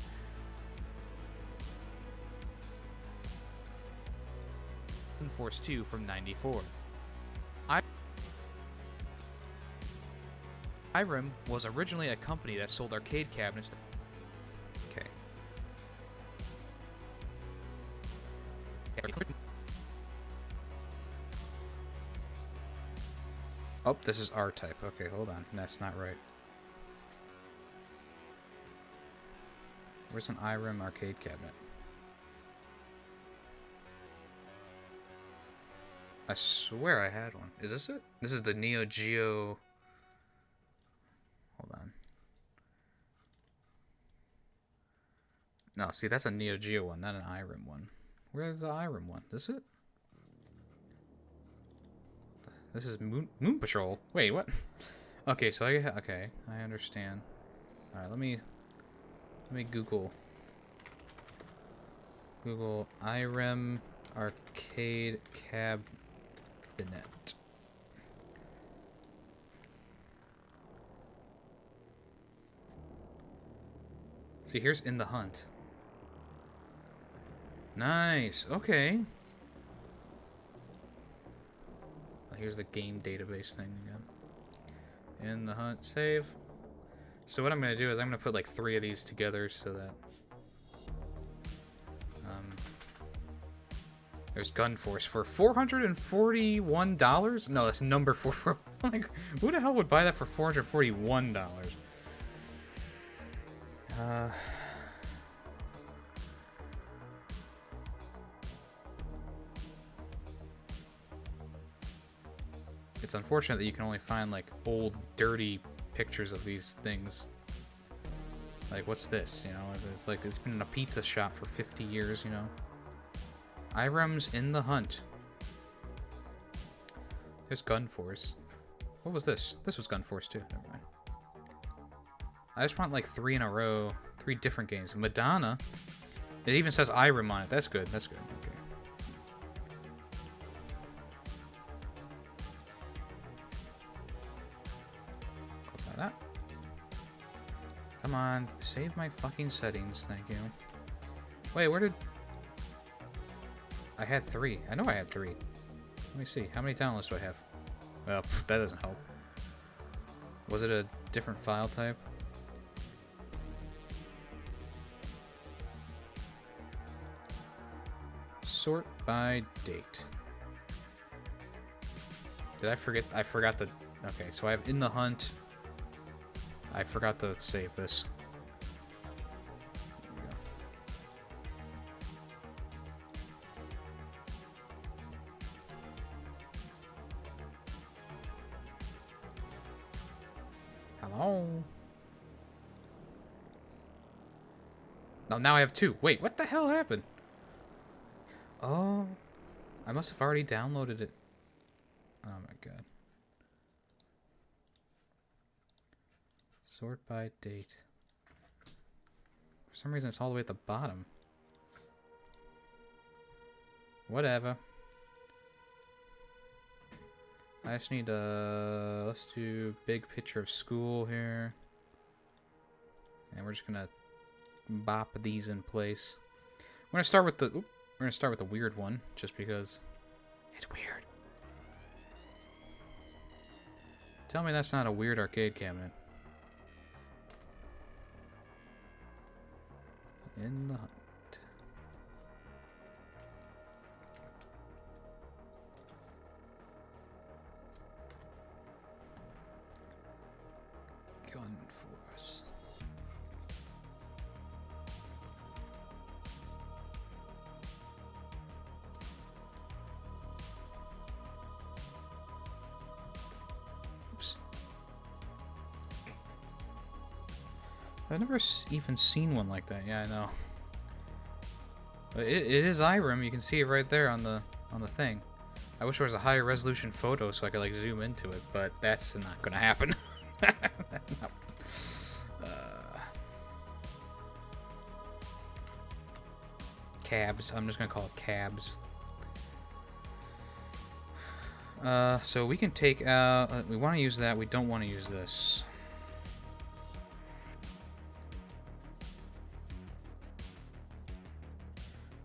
Gun Force 2 from 94. IRIM was originally a company that sold arcade cabinets. Okay. Oh, this is R-Type. Okay, hold on. That's not right. Where's an IRIM arcade cabinet? I swear I had one. Is this it? This is the Neo Geo... Hold on. No, see, that's a Neo Geo one, not an IRIM one. Where's the IRIM one? This it? This is Moon Patrol. Wait, what? Okay, so I understand. All right, let me Google IRIM arcade cabinet. See, here's In the Hunt. Nice. Okay. Here's the game database thing again. In the Hunt, save. So what I'm going to do is I'm going to put like 3 of these together so that... there's Gun Force for $441? No, that's number 4. Like, who the hell would buy that for $441? It's unfortunate that you can only find like old, dirty pictures of these things. Like, what's this? It's like it's been in a pizza shop for 50 years. IRIM's In the Hunt. There's Gun Force. What was this? This was Gun Force too. Never mind. I just want like 3 in a row. 3 different games. Madonna. It even says Irem on it. That's good. That's good. Okay. Close out of that. Come on. Save my fucking settings. Thank you. Wait, where did... I had 3. I know I had 3. Let me see. How many downloads do I have? Well, that doesn't help. Was it a different file type? Sort by date. Did I forget? I forgot the... Okay, so I have In the Hunt. I forgot to save this. There we go. Hello? No, now I have 2. Wait, what the hell happened? Oh, I must have already downloaded it. Oh my god. Sort by date. For some reason it's all the way at the bottom. Whatever. I just need let's do big picture of school here. And we're just gonna bop these in place. We're gonna start with the we're gonna start with the weird one, just because it's weird. Tell me that's not a weird arcade cabinet. In the Hunt. Gun Force. Oops. I've never even seen one like that. Yeah, I know. But it is Irem. You can see it right there on the thing. I wish there was a higher resolution photo so I could like zoom into it, but that's not gonna happen. No. Cabs. I'm just gonna call it cabs. So we can take out. We want to use that. We don't want to use this.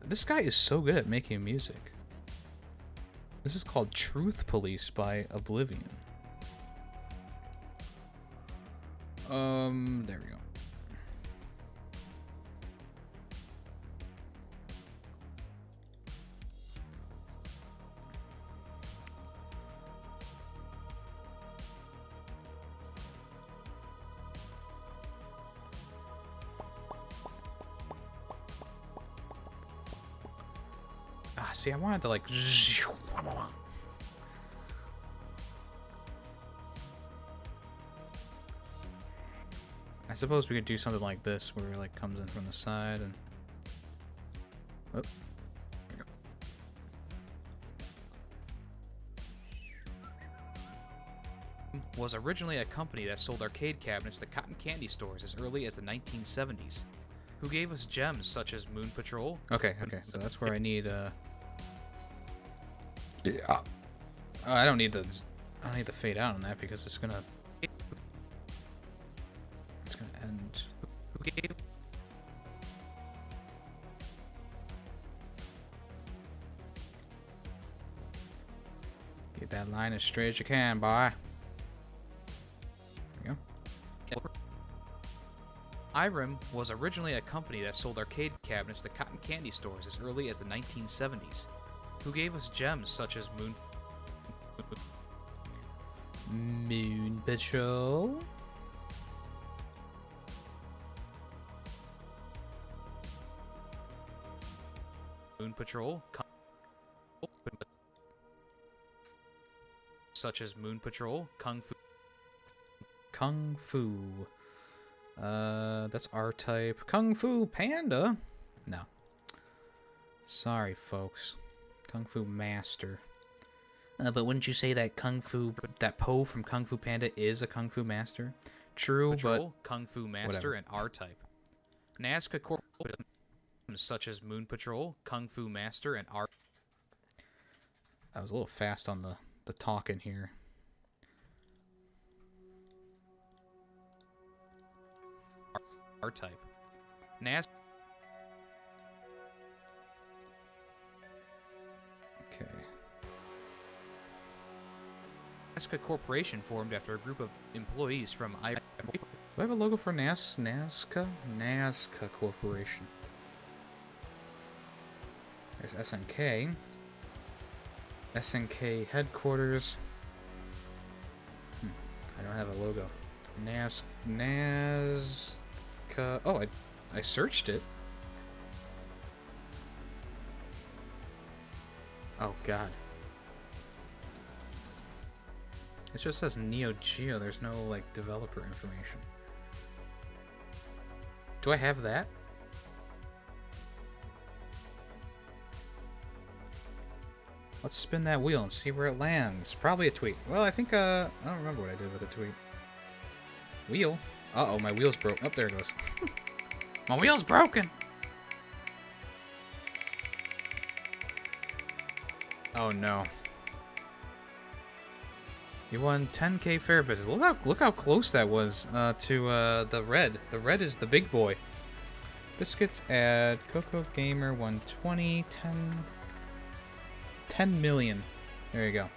This guy is so good at making music. This is called Truth Police by Oblivion. There we go. Ah, see, I wanted to like... I suppose we could do something like this, where it like comes in from the side and... Oh, there we go. Was originally a company that sold arcade cabinets to cotton candy stores as early as the 1970s. Who gave us gems such as Moon Patrol? Okay, so that's where I need yeah. I don't need the fade out on that because it's gonna end. Who gave? Get that line as straight as you can, boy. There we go. Irem was originally a company that sold arcade cabinets to cotton candy stores as early as the 1970s. Who gave us gems such as Moon Patrol? Moon Patrol? Such as Moon Patrol, Kung Fu. Kung Fu. That's R-type. Kung Fu Panda? No. Sorry, folks. Kung Fu Master. But wouldn't you say that that Po from Kung Fu Panda is a Kung Fu master? True, Patrol, but Kung Fu Master, whatever. and R-Type. Nazca Corporation, such as Moon Patrol, Kung Fu Master, and R. I was a little fast on the talking here. R-Type. Nazca. Okay. Nazca Corporation formed after a group of employees from Do I have a logo for Nazca? Nazca Corporation. There's SNK. SNK headquarters. I don't have a logo. Nazca. Oh, I searched it. Oh God. It just says Neo Geo. There's no like developer information. Do I have that? Let's spin that wheel and see where it lands. Probably a tweet. Well, I think I don't remember what I did with the tweet. Wheel? Uh-oh, my wheel's broke. Oh, there it goes. My wheel's broken! Oh no. You won 10k fair business. Look how close that was to the red. The red is the big boy. Biscuits add Coco Gamer 120 10 million. There you go.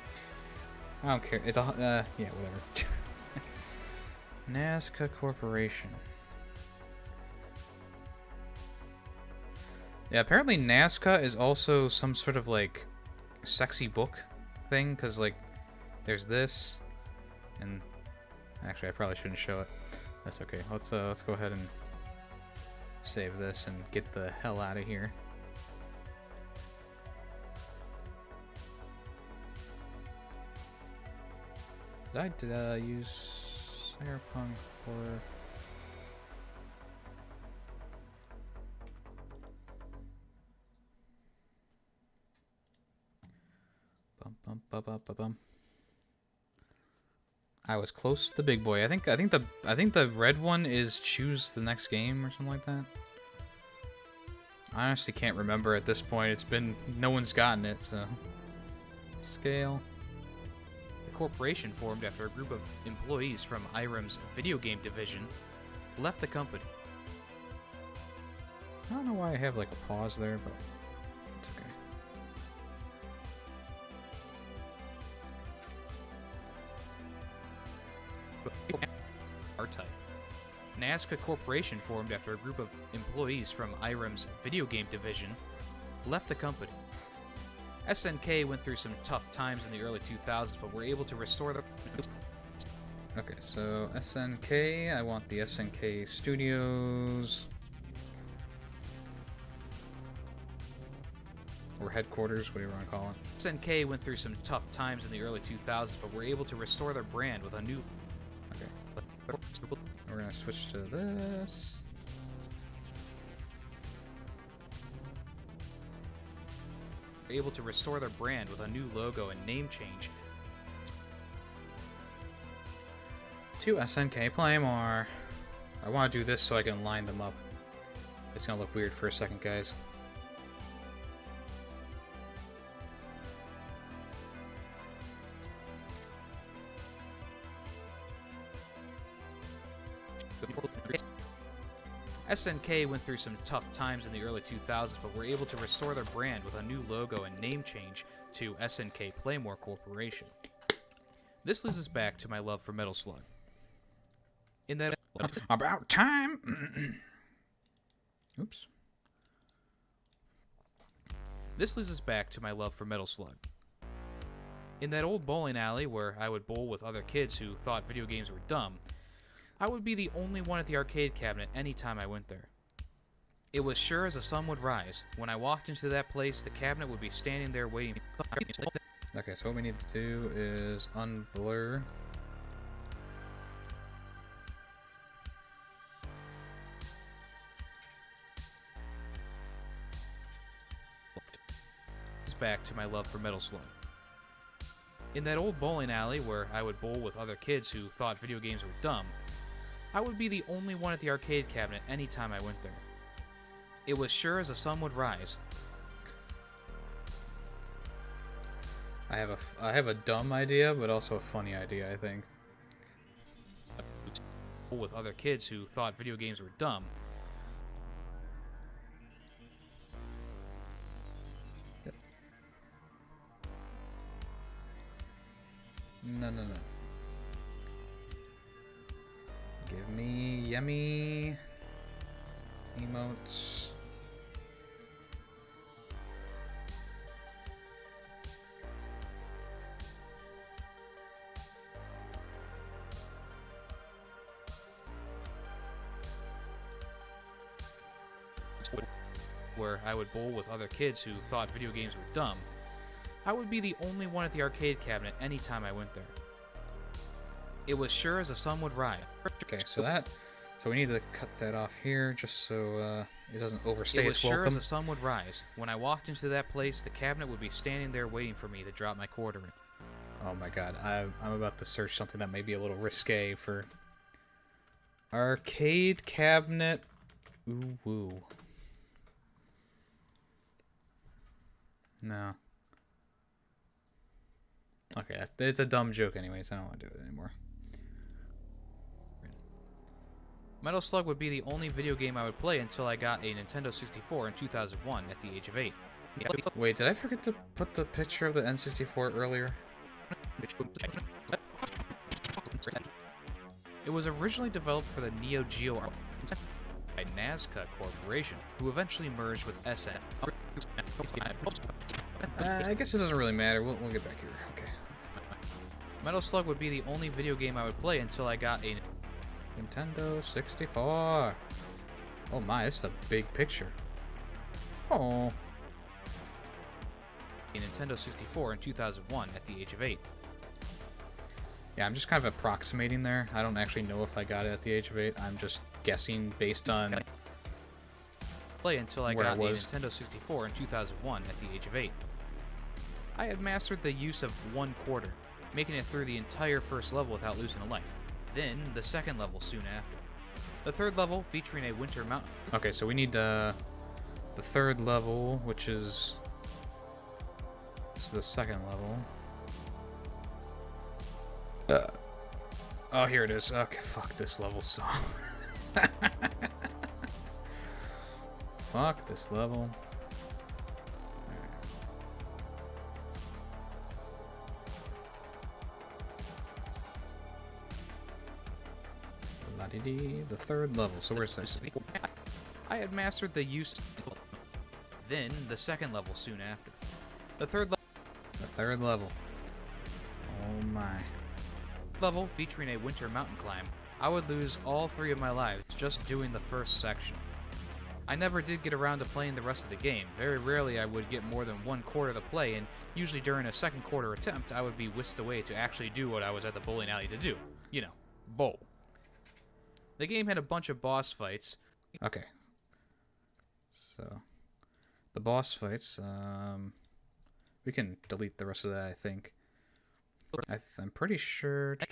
I don't care. It's a yeah, whatever. Nazca Corporation. Yeah, apparently Nazca is also some sort of like sexy book thing, because like there's this, and actually I probably shouldn't show it. That's okay. Let's go ahead and save this and get the hell out of here. Did I use Cyberpunk or bum. I was close to the big boy. I think the red one is choose the next game or something like that. I honestly can't remember at this point. It's been no one's gotten it, so scale. The corporation formed after a group of employees from IREM's video game division left the company. I don't know why I have like a pause there, but it's okay. R-Type. Nazca Corporation formed after a group of employees from IREM's video game division left the company. SNK went through some tough times in the early 2000s, but were able to restore the... Okay, so SNK, I want the SNK Studios. Or headquarters, whatever you want to call it. SNK went through some tough times in the early 2000s, but were able to restore their brand with a new... Okay. We're going to switch to this. Able to restore their brand with a new logo and name change. To SNK Playmore. I want to do this so I can line them up. It's going to look weird for a second, guys. SNK went through some tough times in the early 2000s, but were able to restore their brand with a new logo and name change to SNK Playmore Corporation. This leads us back to my love for Metal Slug. In that... About time! Oops. This leads us back to my love for Metal Slug. In that old bowling alley where I would bowl with other kids who thought video games were dumb, I would be the only one at the arcade cabinet anytime I went there. It was sure as the sun would rise. When I walked into that place, the cabinet would be standing there waiting. Okay, so what we need to do is unblur. Back to my love for Metal Slug. In that old bowling alley where I would bowl with other kids who thought video games were dumb, I would be the only one at the arcade cabinet anytime I went there. It was sure as the sun would rise. I have a dumb idea, but also a funny idea, I think. With other kids who thought video games were dumb. Yep. No. Give me yummy emotes. Where I would bowl with other kids who thought video games were dumb, I would be the only one at the arcade cabinet anytime I went there. It was sure as the sun would rise. Okay, so we need to cut that off here just so it doesn't overstay It was its sure as welcome. the sun would rise. When I walked into that place, the cabinet would be standing there waiting for me to drop my quarter in. Oh my god, I'm about to search something that may be a little risque for arcade cabinet. Ooh woo. No. Okay, it's a dumb joke anyways. I don't want to do it anymore. Metal Slug would be the only video game I would play until I got a Nintendo 64 in 2001 at the age of 8. Wait, did I forget to put the picture of the N64 earlier? It was originally developed for the Neo Geo by Nazca Corporation, who eventually merged with SN. I guess it doesn't really matter. We'll get back here. Okay. Metal Slug would be the only video game I would play until I got a Nintendo 64. Oh my, this is a big picture. Oh. Nintendo 64 in 2001 at the age of 8. Yeah, I'm just kind of approximating there. I don't actually know if I got it at the age of 8. I'm just guessing based on Play until I where got I a was. Nintendo 64 in 2001 at the age of 8. I had mastered the use of 1/4, making it through the entire first level without losing a life. Then, the second level soon after. The third level, featuring a winter mountain. Okay, so we need the third level, which is this is the second level. Oh, here it is. Okay, fuck this level song. Fuck this level. La-di-di, the third level. So where's this? I had mastered the use. Then, the second level soon after. The third level. Oh my. level, featuring a winter mountain climb, I would lose all 3 of my lives just doing the first section. I never did get around to playing the rest of the game. Very rarely I would get more than 1/4 to play, and usually during a second quarter attempt, I would be whisked away to actually do what I was at the bowling alley to do. You know, bowl. The game had a bunch of boss fights. Okay. So, the boss fights, we can delete the rest of that, I think. I'm pretty sure the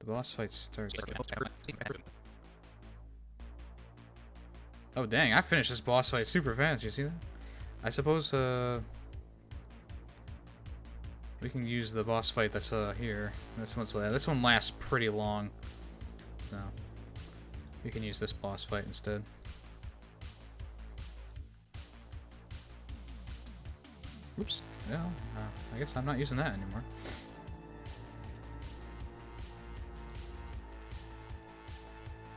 boss fight starts. Oh dang, I finished this boss fight super fast, you see that? I suppose, we can use the boss fight that's, here. This one lasts pretty long. So, we can use this boss fight instead. Oops. Well, I guess I'm not using that anymore.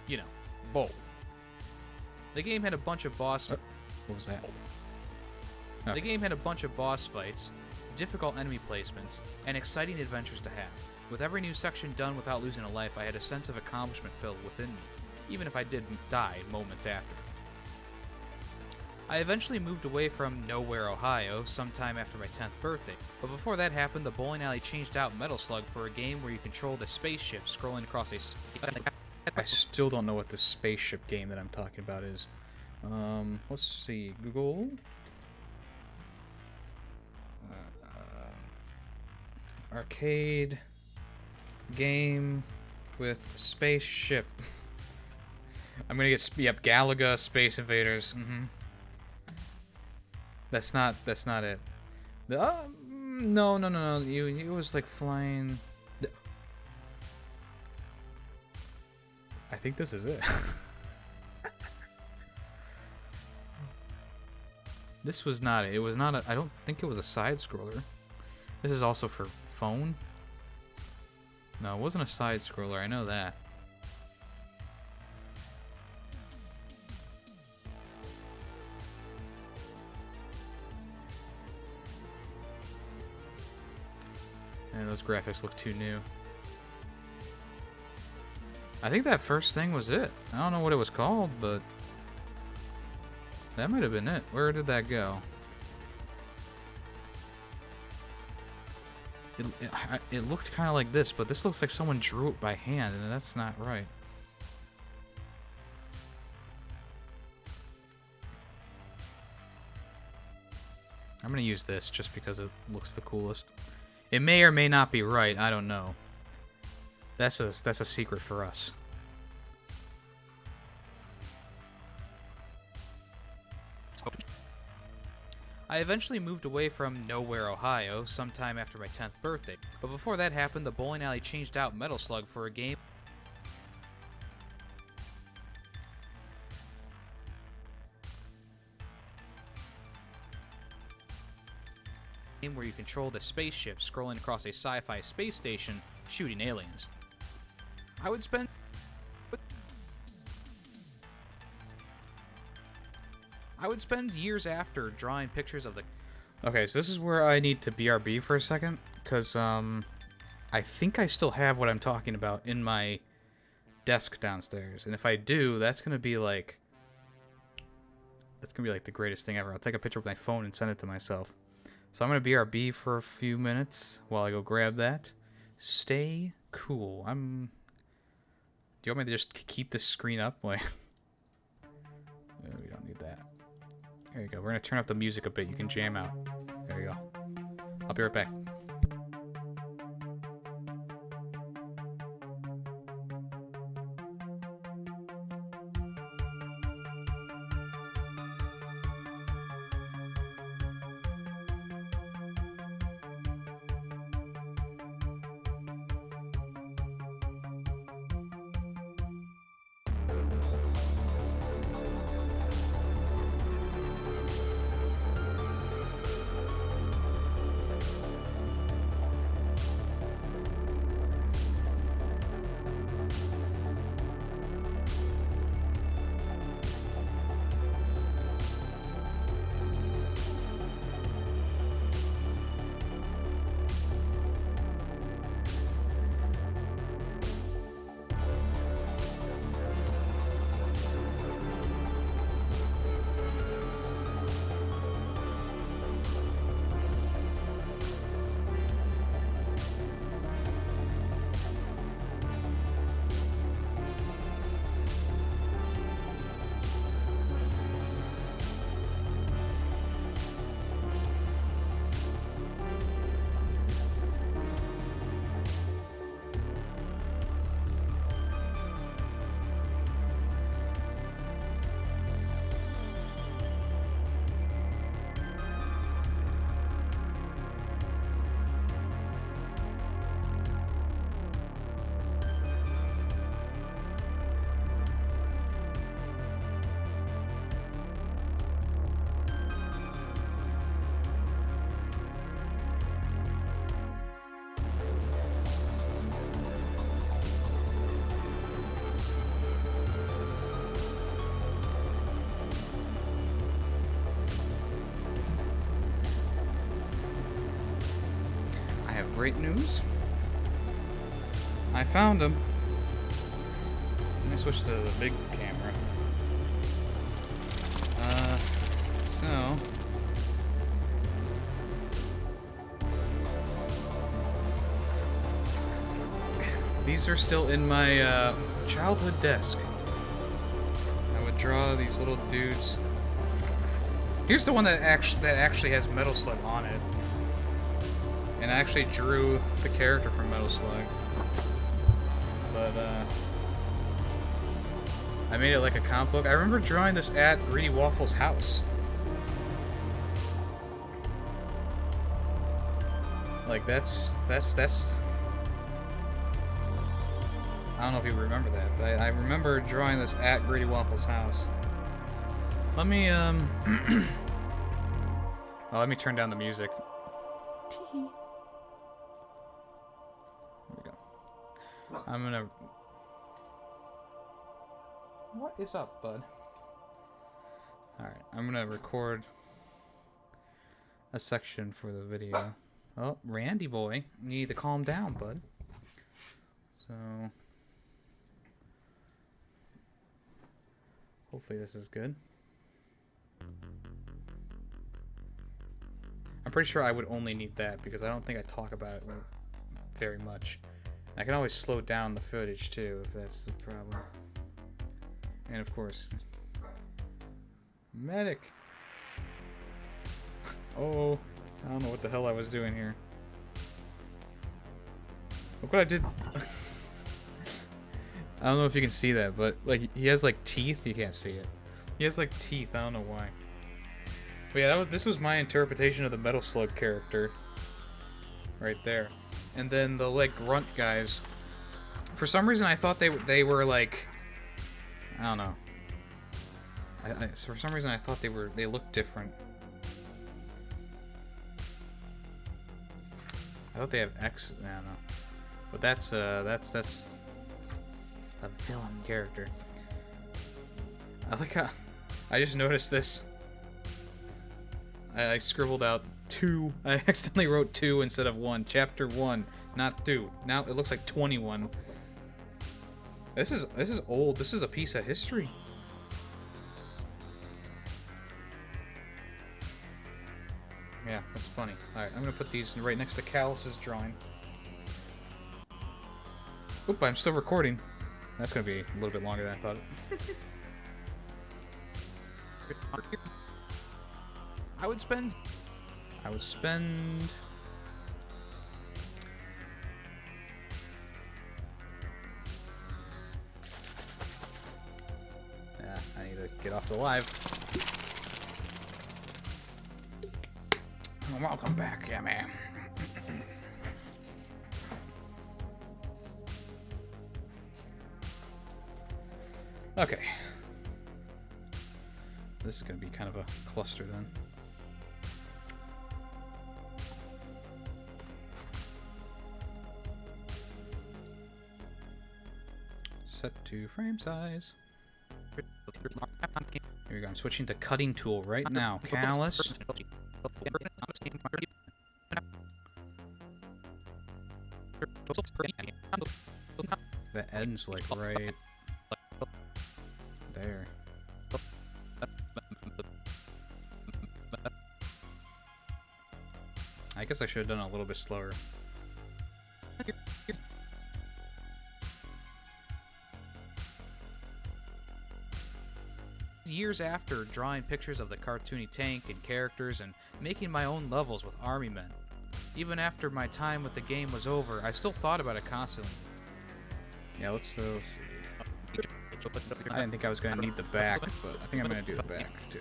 You know, bowl. The game had a bunch of boss... What was that? The game had a bunch of boss fights, difficult enemy placements, and exciting adventures to have. With every new section done without losing a life, I had a sense of accomplishment filled within me, even if I did die moments after. I eventually moved away from Nowhere, Ohio, sometime after my 10th birthday, but before that happened, the bowling alley changed out Metal Slug for a game where you controlled a spaceship scrolling across a... I still don't know what this spaceship game that I'm talking about is. Let's see. Google. arcade game with spaceship. I'm gonna get yep, Galaga Space Invaders. That's not it. No. It was like flying. I think this is it. This was not it. It was not a. I don't think it was a side scroller. This is also for phone. No, it wasn't a side scroller. I know that. And those graphics look too new. I think that first thing was it. I don't know what it was called, but that might have been it. Where did that go? It looked kind of like this, but this looks like someone drew it by hand, and that's not right. I'm gonna use this just because it looks the coolest. It may or may not be right. I don't know. That's a secret for us. I eventually moved away from Nowhere, Ohio, sometime after my 10th birthday. But before that happened, the bowling alley changed out Metal Slug for a game where you control the spaceship scrolling across a sci-fi space station, shooting aliens. I would spend years after drawing pictures of the... Okay, so this is where I need to BRB for a second, because I think I still have what I'm talking about in my desk downstairs, and if I do, that's gonna be like the greatest thing ever. I'll take a picture with my phone and send it to myself. So I'm gonna BRB for a few minutes while I go grab that. Stay cool. Do you want me to just keep this screen up? Like, no, we don't need that. There you go. We're gonna turn up the music a bit. You can jam out. There you go. I'll be right back. Great news. I found him. Let me switch to the big camera. So these are still in my childhood desk. I would draw these little dudes. Here's the one that actually has Metal Slug on it. And I actually drew the character from Metal Slug. But, I made it like a comic book. I remember drawing this at Greedy Waffle's house. Like, that's... I don't know if you remember that, but I remember drawing this at Greedy Waffle's house. Let me, oh, let me turn down the music. There we go. I'm gonna... What is up, bud? Alright, I'm gonna record a section for the video. Oh, Randy boy. You need to calm down, bud. So... hopefully this is good. I'm pretty sure I would only need that because I don't think I talk about it very much. I can always slow down the footage too if that's the problem. And of course, medic. Oh, I don't know what the hell I was doing here. Look what I did. I don't know if you can see that, but like he has like teeth. You can't see it. He has like teeth. I don't know why. But yeah, this was my interpretation of the Metal Slug character. Right there. And then the like grunt guys. For some reason, I thought they were like, I don't know. For some reason, I thought they looked different. I thought they have X. I don't know. But that's a villain character. I like how I just noticed this. I scribbled out 2. I accidentally wrote 2 instead of 1. Chapter 1, not 2. Now it looks like 21. This is old. This is a piece of history. Yeah, that's funny. Alright, I'm gonna put these right next to Callus's drawing. Oop, I'm still recording. That's gonna be a little bit longer than I thought. I would spend... Yeah, I need to get off the live. Welcome back, yeah, man. Okay. This is going to be kind of a cluster then. Set to frame size. Here we go. I'm switching to cutting tool right now. Callus. That ends like right there. I guess I should have done it a little bit slower. Years after drawing pictures of the cartoony tank and characters and making my own levels with army men. Even after my time with the game was over, I still thought about it constantly. Yeah, let's see. I didn't think I was going to need the back, but I think I'm going to do the back too.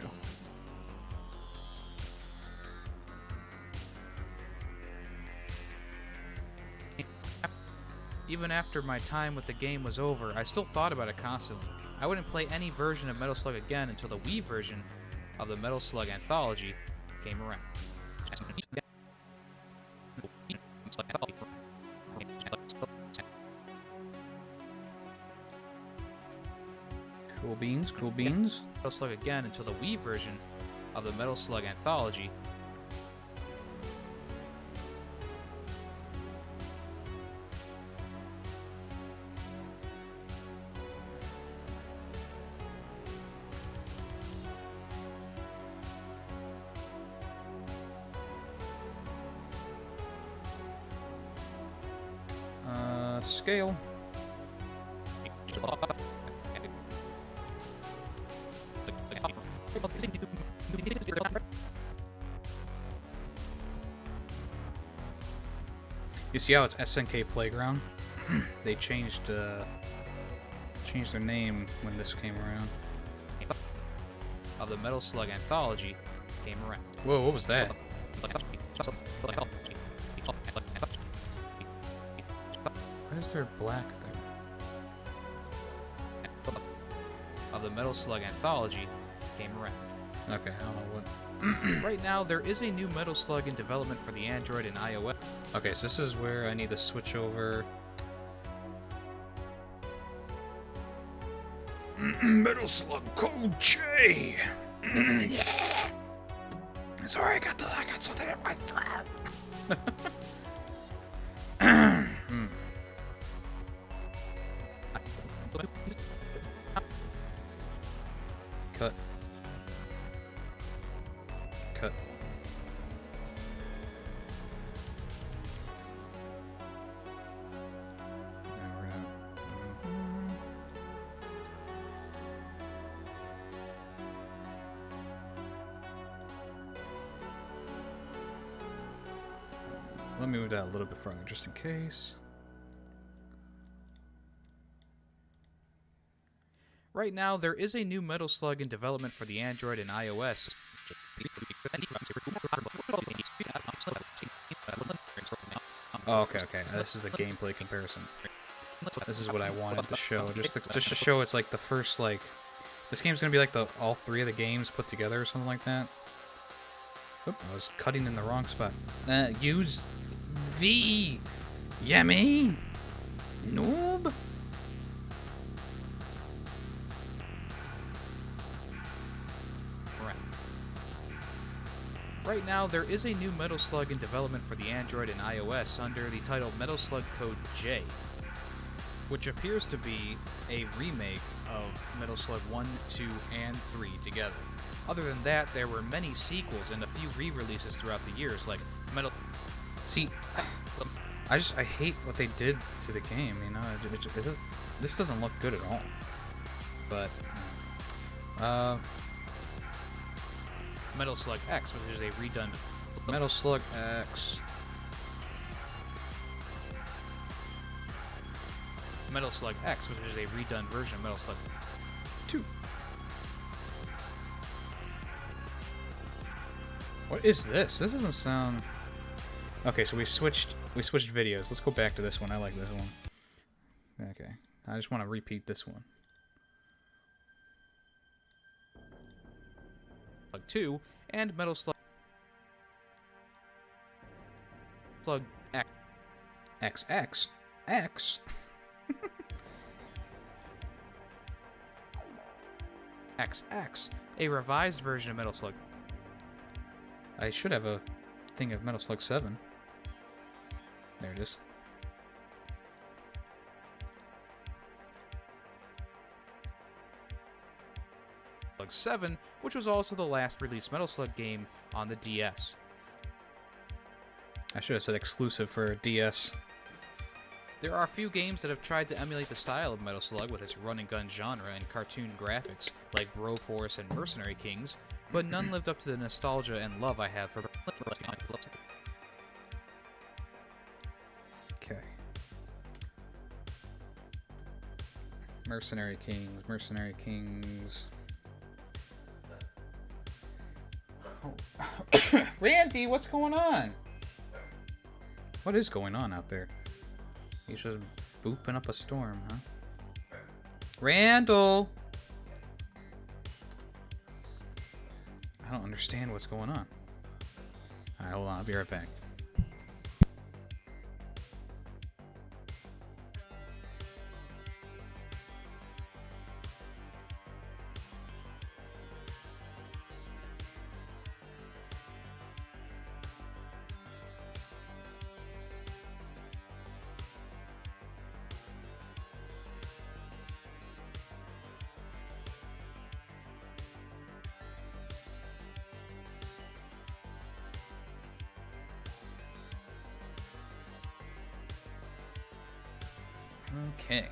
Even after my time with the game was over, I still thought about it constantly. I wouldn't play any version of Metal Slug again until the Wii version of the Metal Slug anthology came around. Cool beans, cool beans. Metal Slug again until the Wii version of the Metal Slug anthology. Scale. You see how it's SNK Playground? They changed their name when this came around. Of the Metal Slug anthology came around. Whoa, what was that? Why is there black there? Of the Metal Slug anthology came around. Okay, I don't know what. Right now, there is a new Metal Slug in development for the Android and iOS. Okay, so this is where I need to switch over. Metal Slug Code J. Yeah. Sorry, I got something in my throat. Cut. Cut. Now we're gonna. Let me move that a little bit further, just in case. Right now, there is a new Metal Slug in development for the Android and iOS. Oh, okay. This is the gameplay comparison. This is what I wanted to show, just to show it's like the first like. This game's gonna be like the all three of the games put together or something like that. Oop, I was cutting in the wrong spot. Use the yummy noob. Right now, there is a new Metal Slug in development for the Android and iOS under the title Metal Slug Code J, which appears to be a remake of Metal Slug 1, 2, and 3 together. Other than that, there were many sequels and a few re-releases throughout the years, like Metal... See, I hate what they did to the game, you know? This doesn't look good at all. But, Metal Slug X, which is a redone... Metal Slug X. Metal Slug X, which is a redone version of Metal Slug 2. What is this? This doesn't sound... Okay, so we switched videos. Let's go back to this one. I like this one. Okay. I just want to repeat this one. Slug 2, and Metal Slug X. X. XX, a revised version of Metal Slug. I should have a thing of Metal Slug 7. There it is. Slug 7, which was also the last released Metal Slug game on the DS. I should have said exclusive for DS. There are a few games that have tried to emulate the style of Metal Slug with its run-and-gun genre and cartoon graphics, like Broforce and Mercenary Kings, but none lived up to the nostalgia and love I have for... Okay. Mercenary Kings. Oh. Randy, what's going on? What is going on out there? He's just booping up a storm, huh? Randall! I don't understand what's going on. Alright, hold on. I'll be right back. Okay.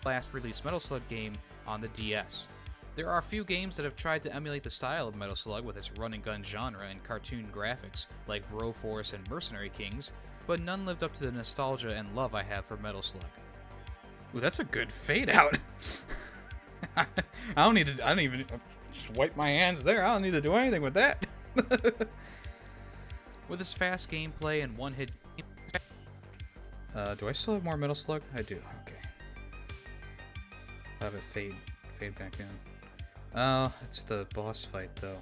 Last released Metal Slug game on the DS. There are a few games that have tried to emulate the style of Metal Slug with its run-and-gun genre and cartoon graphics, like Broforce and Mercenary Kings, but none lived up to the nostalgia and love I have for Metal Slug. Ooh, that's a good fade out. I don't even just wipe my hands there. I don't need to do anything with that. With its fast gameplay and one-hit... Do I still have more Metal Slug? I do. Okay. I'll have it fade back in. Oh, it's the boss fight, though.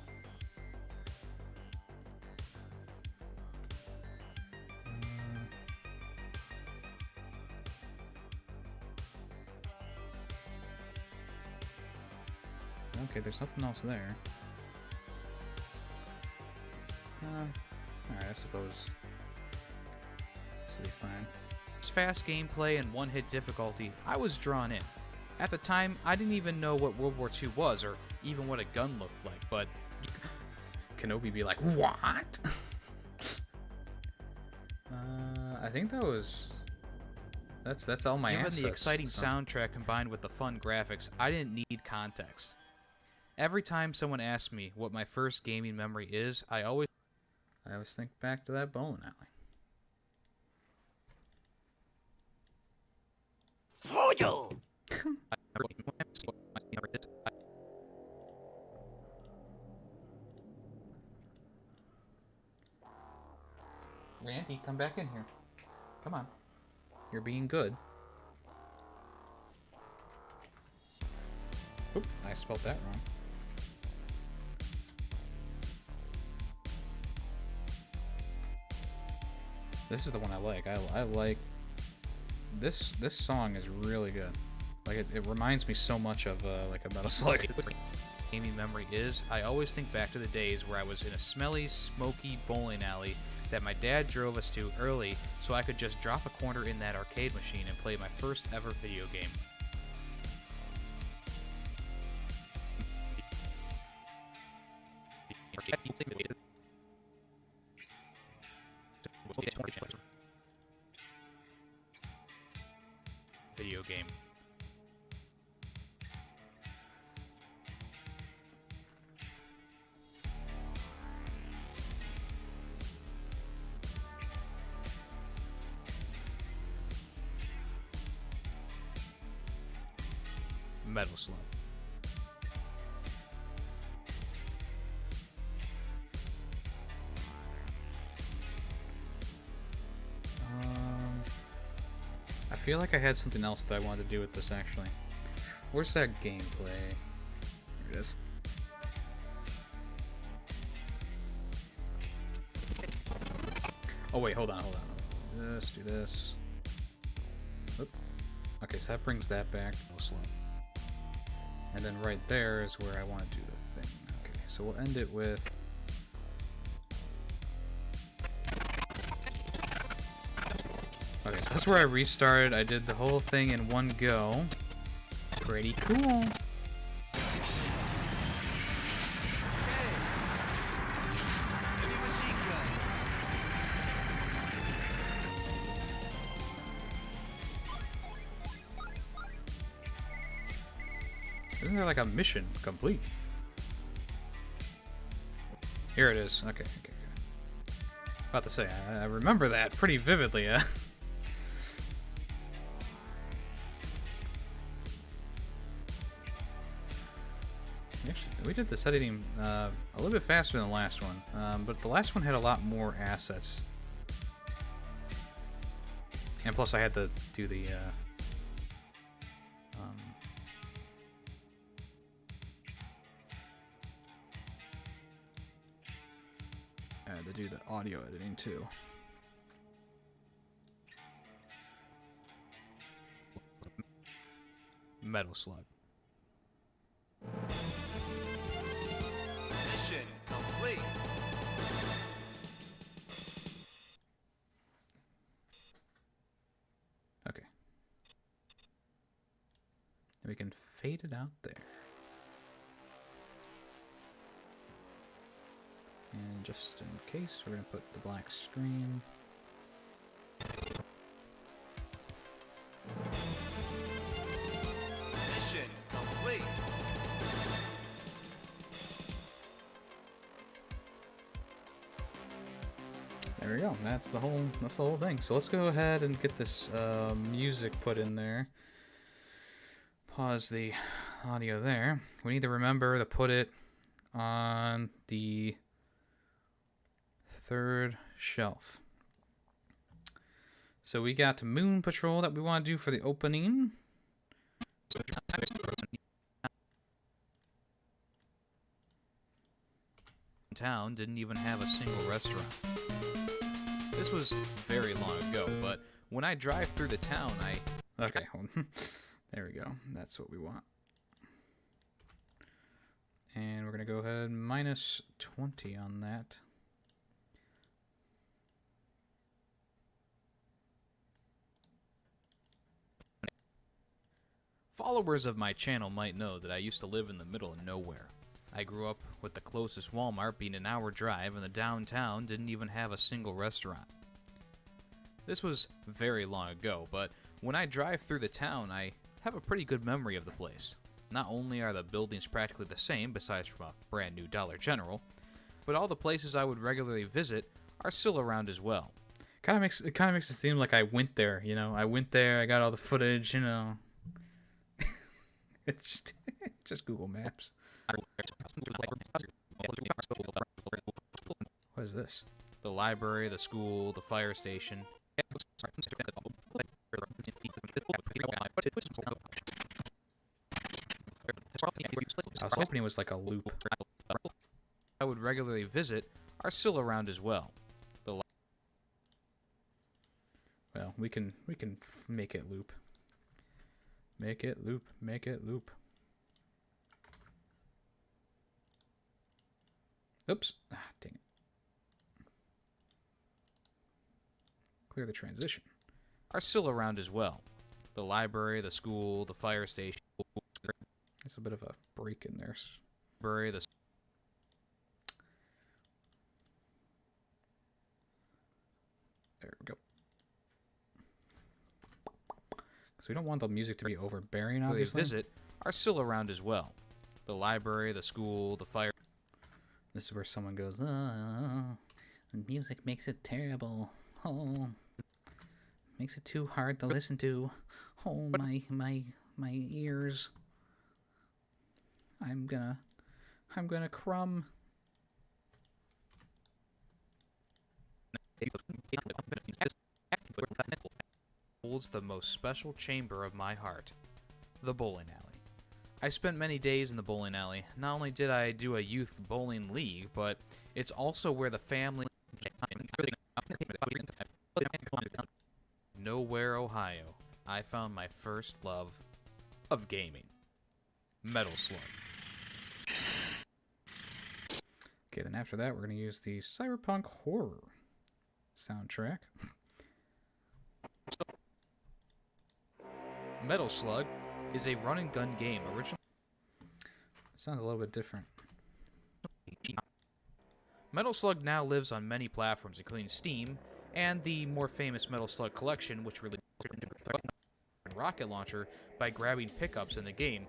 Okay, there's nothing else there. Alright, I suppose this will be fine. Its fast gameplay and one-hit difficulty, I was drawn in. At the time, I didn't even know what World War II was, or even what a gun looked like, but... Kenobi be like, what? I think that was... That's all my Given assets. the exciting so. soundtrack combined with the fun graphics, I didn't need context. Every time someone asks me what my first gaming memory is, I always think back to that bowling alley. Fuyo! Randy, come back in here. Come on. You're being good. Oop, I spelled that wrong. This is the one I like. I like this song is really good. Like it reminds me so much of like a Metal Slug. gaming memory is, I always think back to the days where I was in a smelly, smoky bowling alley that my dad drove us to early so I could just drop a quarter in that arcade machine and play my first ever video game. Video game. Metal Slug. I feel like I had something else that I wanted to do with this actually. Where's that gameplay? Here it is. Oh wait, hold on. Let's do this. Oop. Okay, so that brings that back. Slow. And then right there is where I want to do the thing. Okay, so we'll end it with... Okay, so that's where I restarted. I did the whole thing in one go. Pretty cool. Isn't there like a mission complete? Here it is. Okay. About to say, I remember that pretty vividly. Actually, we did this editing a little bit faster than the last one, but the last one had a lot more assets. And plus I had to do the... I had to do the audio editing too. Metal Slug. Mission complete. Okay. And we can fade it out there. And just in case, we're going to put the black screen. Mission complete. There we go. That's the whole thing. So let's go ahead and get this music put in there. Pause the audio there. We need to remember to put it on the third shelf. So we got Moon Patrol that we want to do for the opening. Town didn't even have a single restaurant. This was very long ago, but when I drive through the town, Okay, hold on. There we go. That's what we want. And we're going to go ahead minus 20 on that. Followers of my channel might know that I used to live in the middle of nowhere. I grew up with the closest Walmart being an hour drive, and the downtown didn't even have a single restaurant. This was very long ago, but when I drive through the town, I have a pretty good memory of the place. Not only are the buildings practically the same, besides from a brand new Dollar General, but all the places I would regularly visit are still around as well. Kind of makes it seem like I went there, you know. I went there, I got all the footage, you know. It's just Google Maps. What is this? The library, the school, the fire station. I was hoping it was like a loop. I would regularly visit are still around as well. Well, we can make it loop. Make it loop. Make it loop. Oops. Ah, dang it. Clear the transition. Are still around as well. The library, the school, the fire station. There's a bit of a break in there. Library, the There we go. So we don't want the music to be overbearing, obviously. visit are still around as well. The library, the school, the fire. This is where someone goes, the music makes it terrible. Oh, makes it too hard to listen to. Oh, my ears. I'm gonna crumb. Holds the most special chamber of my heart, the bowling alley. I spent many days in the bowling alley. Not only did I do a youth bowling league, but it's also where the family. Nowhere, Ohio, I found my first love of gaming. Metal Slug. Okay, then after that, we're gonna use the Cyberpunk Horror soundtrack. Metal Slug is a run-and-gun game originally. Sounds a little bit different. Metal Slug now lives on many platforms, including Steam and the more famous Metal Slug Collection, which released a rocket launcher by grabbing pickups in the game.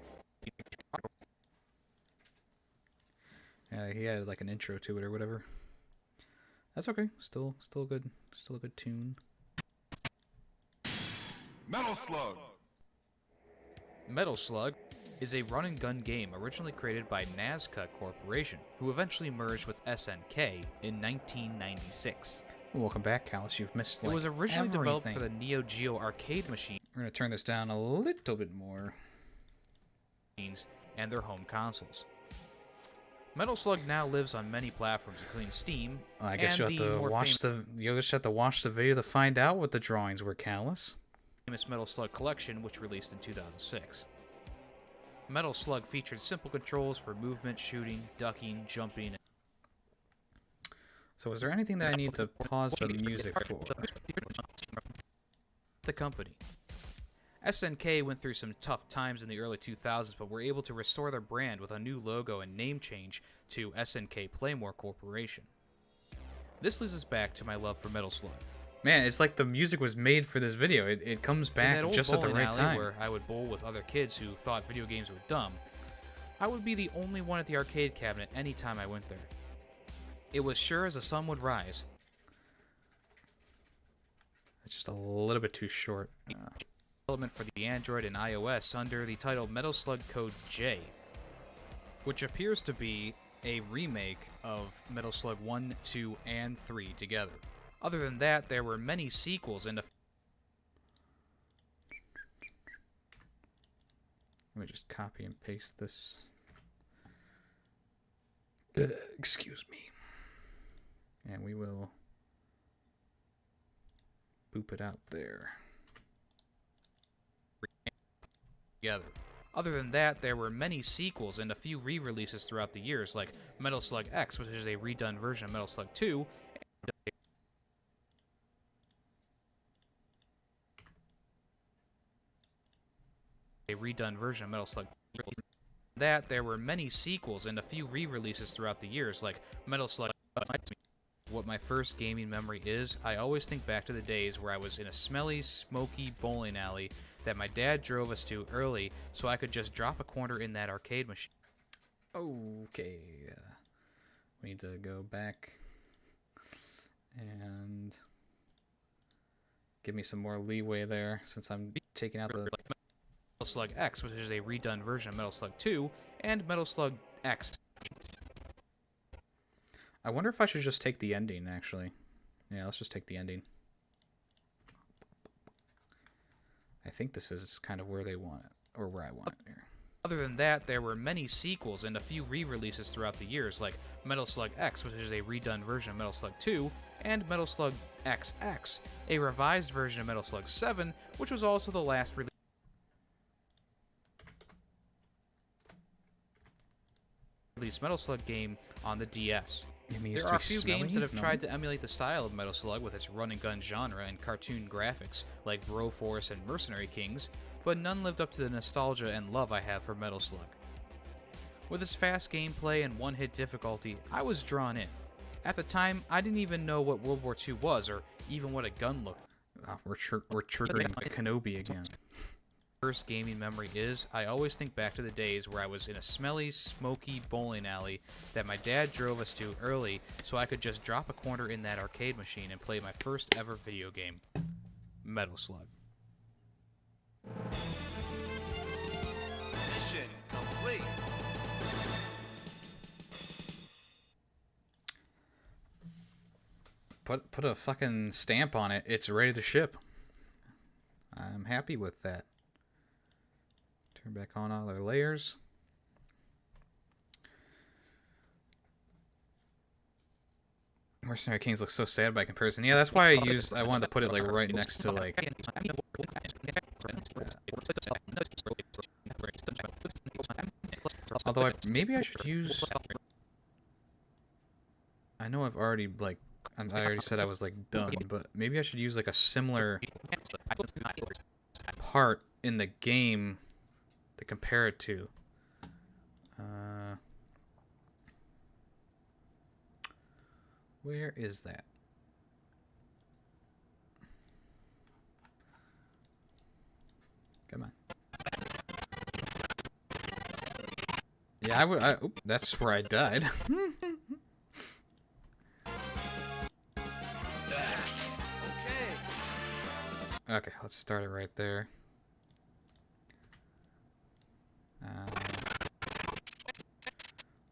He added like an intro to it or whatever. That's okay. Still good. Still a good tune. Metal Slug. Metal Slug is a run-and-gun game originally created by Nazca Corporation, who eventually merged with SNK in 1996. Welcome back, Callus. You've missed It like was originally developed everything. for the Neo Geo arcade machines We're gonna turn this down a little bit more. and their home consoles. Metal Slug now lives on many platforms, including Steam. I guess and you have the to more watch you just have to watch the video to find out what the drawings were, Callus. famous Metal Slug Collection, which released in 2006. Metal Slug featured simple controls for movement, shooting, ducking, jumping. So is there anything that I need to pause the music for? The company. SNK went through some tough times in the early 2000s, but were able to restore their brand with a new logo and name change to SNK Playmore Corporation. This leads us back to my love for Metal Slug. Man, it's like the music was made for this video. It comes In back that old just at the bowling right alley time. where I would bowl with other kids who thought video games were dumb, I would be the only one at the arcade cabinet anytime I went there. It was sure as the sun would rise. It's just a little bit too short. Development for the Android and iOS under the title Metal Slug Code J, which appears to be a remake of Metal Slug 1, 2, and 3 together. Other than that, there were many sequels and Let me just copy and paste this. Excuse me. And we will boop it out there. together. Other than that, there were many sequels and a few re-releases throughout the years, like Metal Slug X, which is a redone version of Metal Slug 2, a redone version of Metal Slug. That there were many sequels and a few re-releases throughout the years, like Metal Slug. What my first gaming memory is, I always think back to the days where I was in a smelly, smoky bowling alley that my dad drove us to early so I could just drop a quarter in that arcade machine. Okay. We need to go back and give me some more leeway there since I'm taking out the... Metal Slug X, which is a redone version of Metal Slug 2, and Metal Slug X. I wonder if I should just take the ending, actually. Yeah, let's just take the ending. I think this is kind of where they want it, or where I want it here. Other than that, there were many sequels and a few re-releases throughout the years, like Metal Slug X, which is a redone version of Metal Slug 2, and Metal Slug XX, a revised version of Metal Slug 7, which was also the last release. Metal Slug game on the DS. There are a few games that have tried to emulate the style of Metal Slug with its run-and-gun genre and cartoon graphics, like Broforce and Mercenary Kings, but none lived up to the nostalgia and love I have for Metal Slug. With its fast gameplay and one-hit difficulty, I was drawn in. At the time, I didn't even know what World War II was, or even what a gun looked like. We're triggering Kenobi again. First gaming memory is, I always think back to the days where I was in a smelly, smoky bowling alley that my dad drove us to early so I could just drop a quarter in that arcade machine and play my first ever video game, Metal Slug. Mission complete. Put a fucking stamp on it. It's ready to ship. I'm happy with that. Turn back on all our layers. Mercenary Kings looks so sad by comparison. Yeah, that's why I wanted to put it like right next to like... Although maybe I should use... I know I've already like... I already said I was like done, but maybe I should use like a similar part in the game to compare it to. Where is that? Come on. Yeah, oop, that's where I died. Okay, let's start it right there.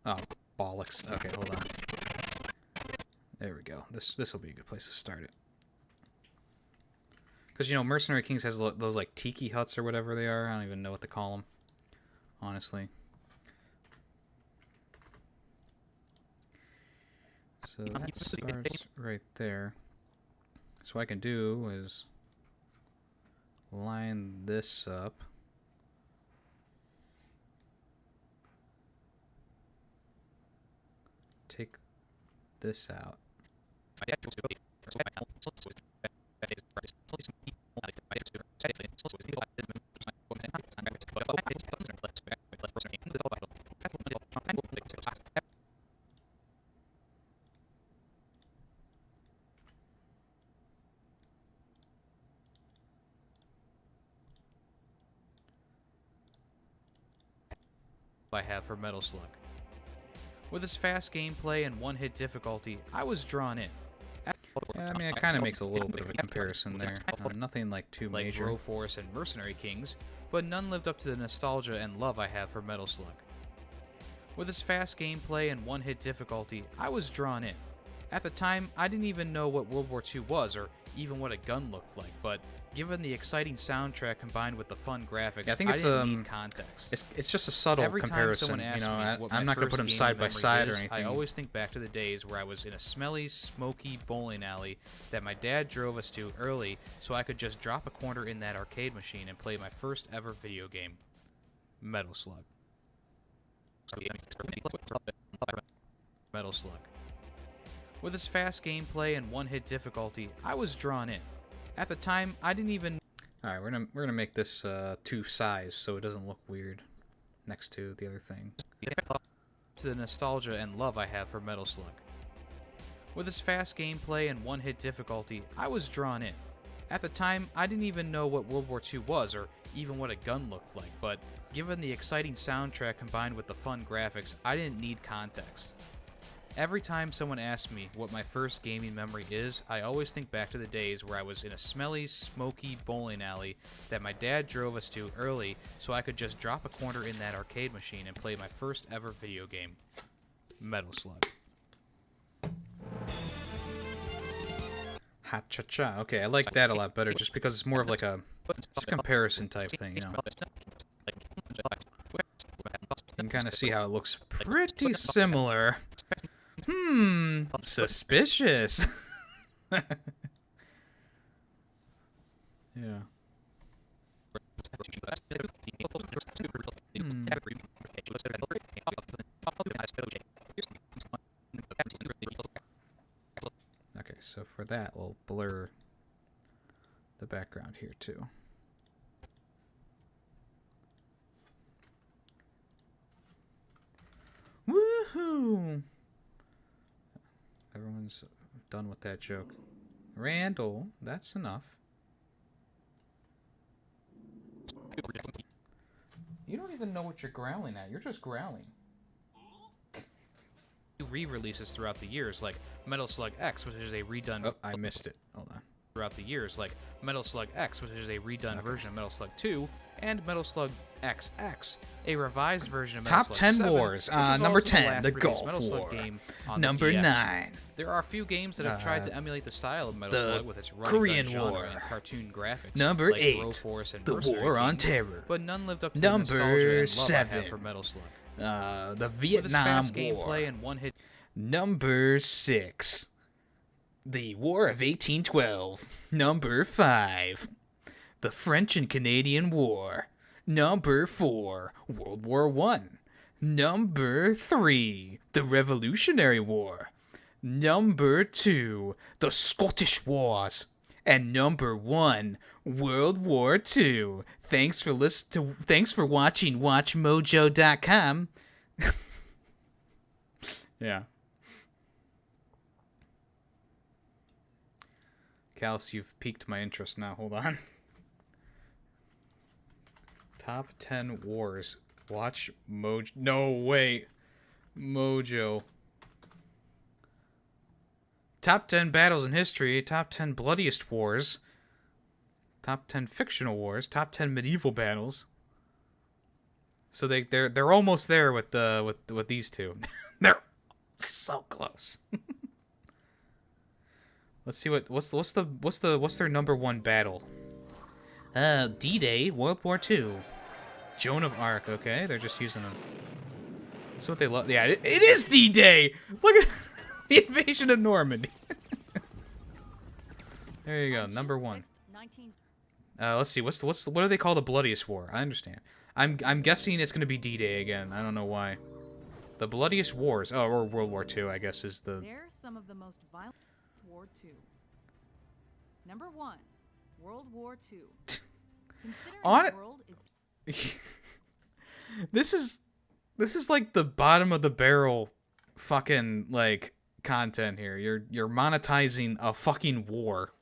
Oh, bollocks. Okay, hold on. There we go. This will be a good place to start it. Because, you know, Mercenary Kings has those, like, tiki huts or whatever they are. I don't even know what to call them, honestly. So that starts right there. So what I can do is line this up. Take this out. I have for Metal Slug. With its fast gameplay and one-hit difficulty, I was drawn in. Yeah, I mean, it kind of makes a little bit of a comparison there. Nothing like too like major. Broforce and Mercenary Kings, but none lived up to the nostalgia and love I have for Metal Slug. With its fast gameplay and one-hit difficulty, I was drawn in. At the time, I didn't even know what World War II was, or even what a gun looked like, but given the exciting soundtrack combined with the fun graphics, Yeah, I think it's didn't need context. It's just a subtle Every time comparison. someone asks You know, me what my I'm not gonna first put them gaming side by memory side or is, anything. I always think back to the days where I was in a smelly, smoky bowling alley that my dad drove us to early so I could just drop a quarter in that arcade machine and play my first ever video game, Metal Slug. Metal Slug. With its fast gameplay and one-hit difficulty, I was drawn in. At the time, I didn't even... Alright, we're gonna make this two size so it doesn't look weird next to the other thing. to the nostalgia and love I have for Metal Slug. With its fast gameplay and one-hit difficulty, I was drawn in. At the time, I didn't even know what World War II was, or even what a gun looked like, but given the exciting soundtrack combined with the fun graphics, I didn't need context. Every time someone asks me what my first gaming memory is, I always think back to the days where I was in a smelly, smoky bowling alley that my dad drove us to early so I could just drop a quarter in that arcade machine and play my first ever video game, Metal Slug. Ha cha cha. Okay, I like that a lot better just because it's more of like it's a comparison type thing, you know. You can kind of see how it looks pretty similar. Suspicious. Yeah. Okay, so for that, we'll blur the background here too. Woohoo! Everyone's done with that joke. Randall, that's enough. You don't even know what you're growling at. You're just growling. Re-releases throughout the years, like Metal Slug X, which is a redone... Oh, I missed it. Hold on. Throughout the years, like Metal Slug X, which is a redone version of Metal Slug 2, and Metal Slug XX, a revised version of Metal Top Slug 10 7, Wars. which was Number also 10, last the produced Gulf Metal Slug War. game on the Number DS. 9. There are a few games that have tried to emulate the style of Metal the Slug with its running Korean gun genre War. and cartoon graphics. Number like 8, Broforce and the Mercenary War on Kings, Terror. but none lived up to Number the nostalgia and love I 7. have for Metal Slug. The With its Vietnam fast War. gameplay and one-hit... Number 6. The War of 1812. Number 5. The French and Canadian War. Number 4. World War I. Number 3. The Revolutionary War. Number 2. The Scottish Wars. And number 1. World War II. Thanks for watching WatchMojo.com. Yeah. Calus, you've piqued my interest now. Hold on. Top 10 wars. Watch Mojo. No, wait. Mojo. Top 10 battles in history. Top 10 bloodiest wars. Top 10 fictional wars. Top 10 medieval battles. So they're almost there with these two. They're so close. Let's see what's their number 1 battle. D-Day, World War II. Joan of Arc. Okay, they're just using them. That's what they love. Yeah, it is D-Day. Look at the invasion of Normandy. There you go, number 1. Let's see. What do they call the bloodiest war? I understand. I'm guessing it's gonna be D-Day again. I don't know why. The bloodiest wars. Oh, or World War II, I guess, is the. They're some of the most violent. War II. Number 1, World War II. Considering On the it. world is This is like the bottom of the barrel, fucking like content here. You're monetizing a fucking war.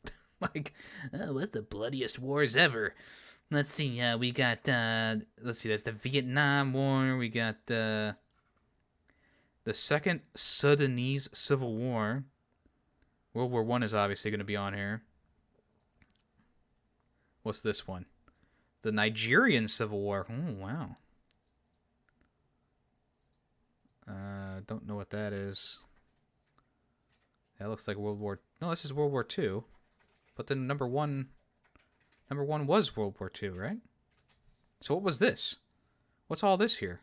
Like, what's the bloodiest wars ever? Let's see. We got. Let's see. That's the Vietnam War. We got the Second Sudanese Civil War. World War One is obviously going to be on here. What's this one? The Nigerian Civil War. Oh, wow. Don't know what that is. That looks like World War... No, this is World War Two. But then number one was World War Two, right? So what was this? What's all this here?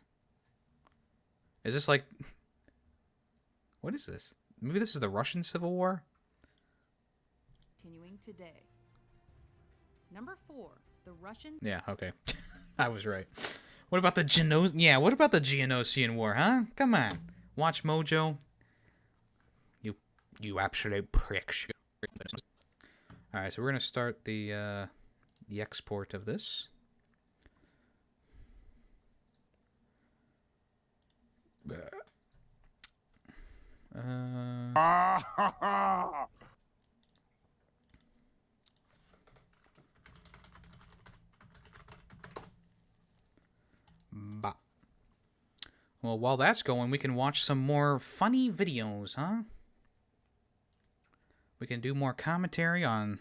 Is this like... What is this? Maybe this is the Russian Civil War? Continuing today. Number 4, the Russian. Yeah, okay. I was right. What about the what about the Geonosian War, huh? Come on. Watch Mojo. You absolute pricks. Alright, so we're gonna start the export of this. Bah. Well, while that's going, we can watch some more funny videos, huh? We can do more commentary on...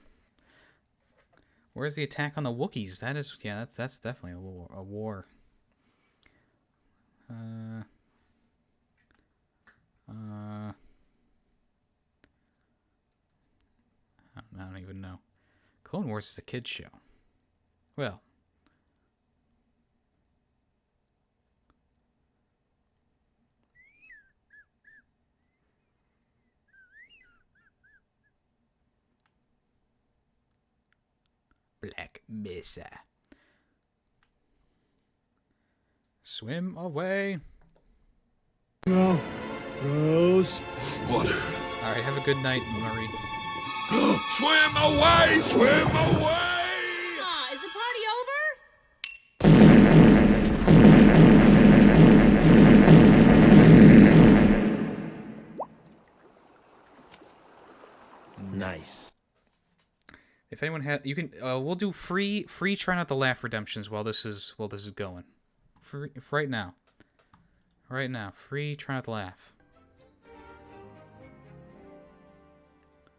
Where's the attack on the Wookiees? That is... Yeah, that's definitely a war. I don't even know. Clone Wars is a kid's show. Well... Black Mesa. Swim away. No. Rose. Water. Alright, have a good night, Murray. Swim away! Swim away! Is the party over? Nice. If anyone has, you can. We'll do free try not to laugh redemptions while this is going. Free right now. Right now, free try not to laugh.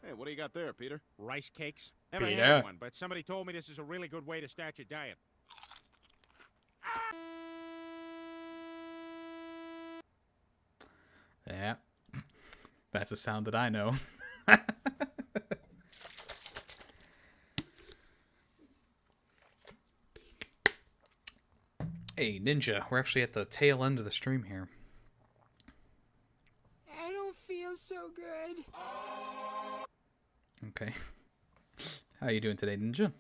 Hey, what do you got there, Peter? Rice cakes? Never Peter. had one, but somebody told me this is a really good way to start your diet. Yeah, that's a sound that I know. Hey, Ninja, we're actually at the tail end of the stream here. I don't feel so good. Okay. How you doing today, Ninja?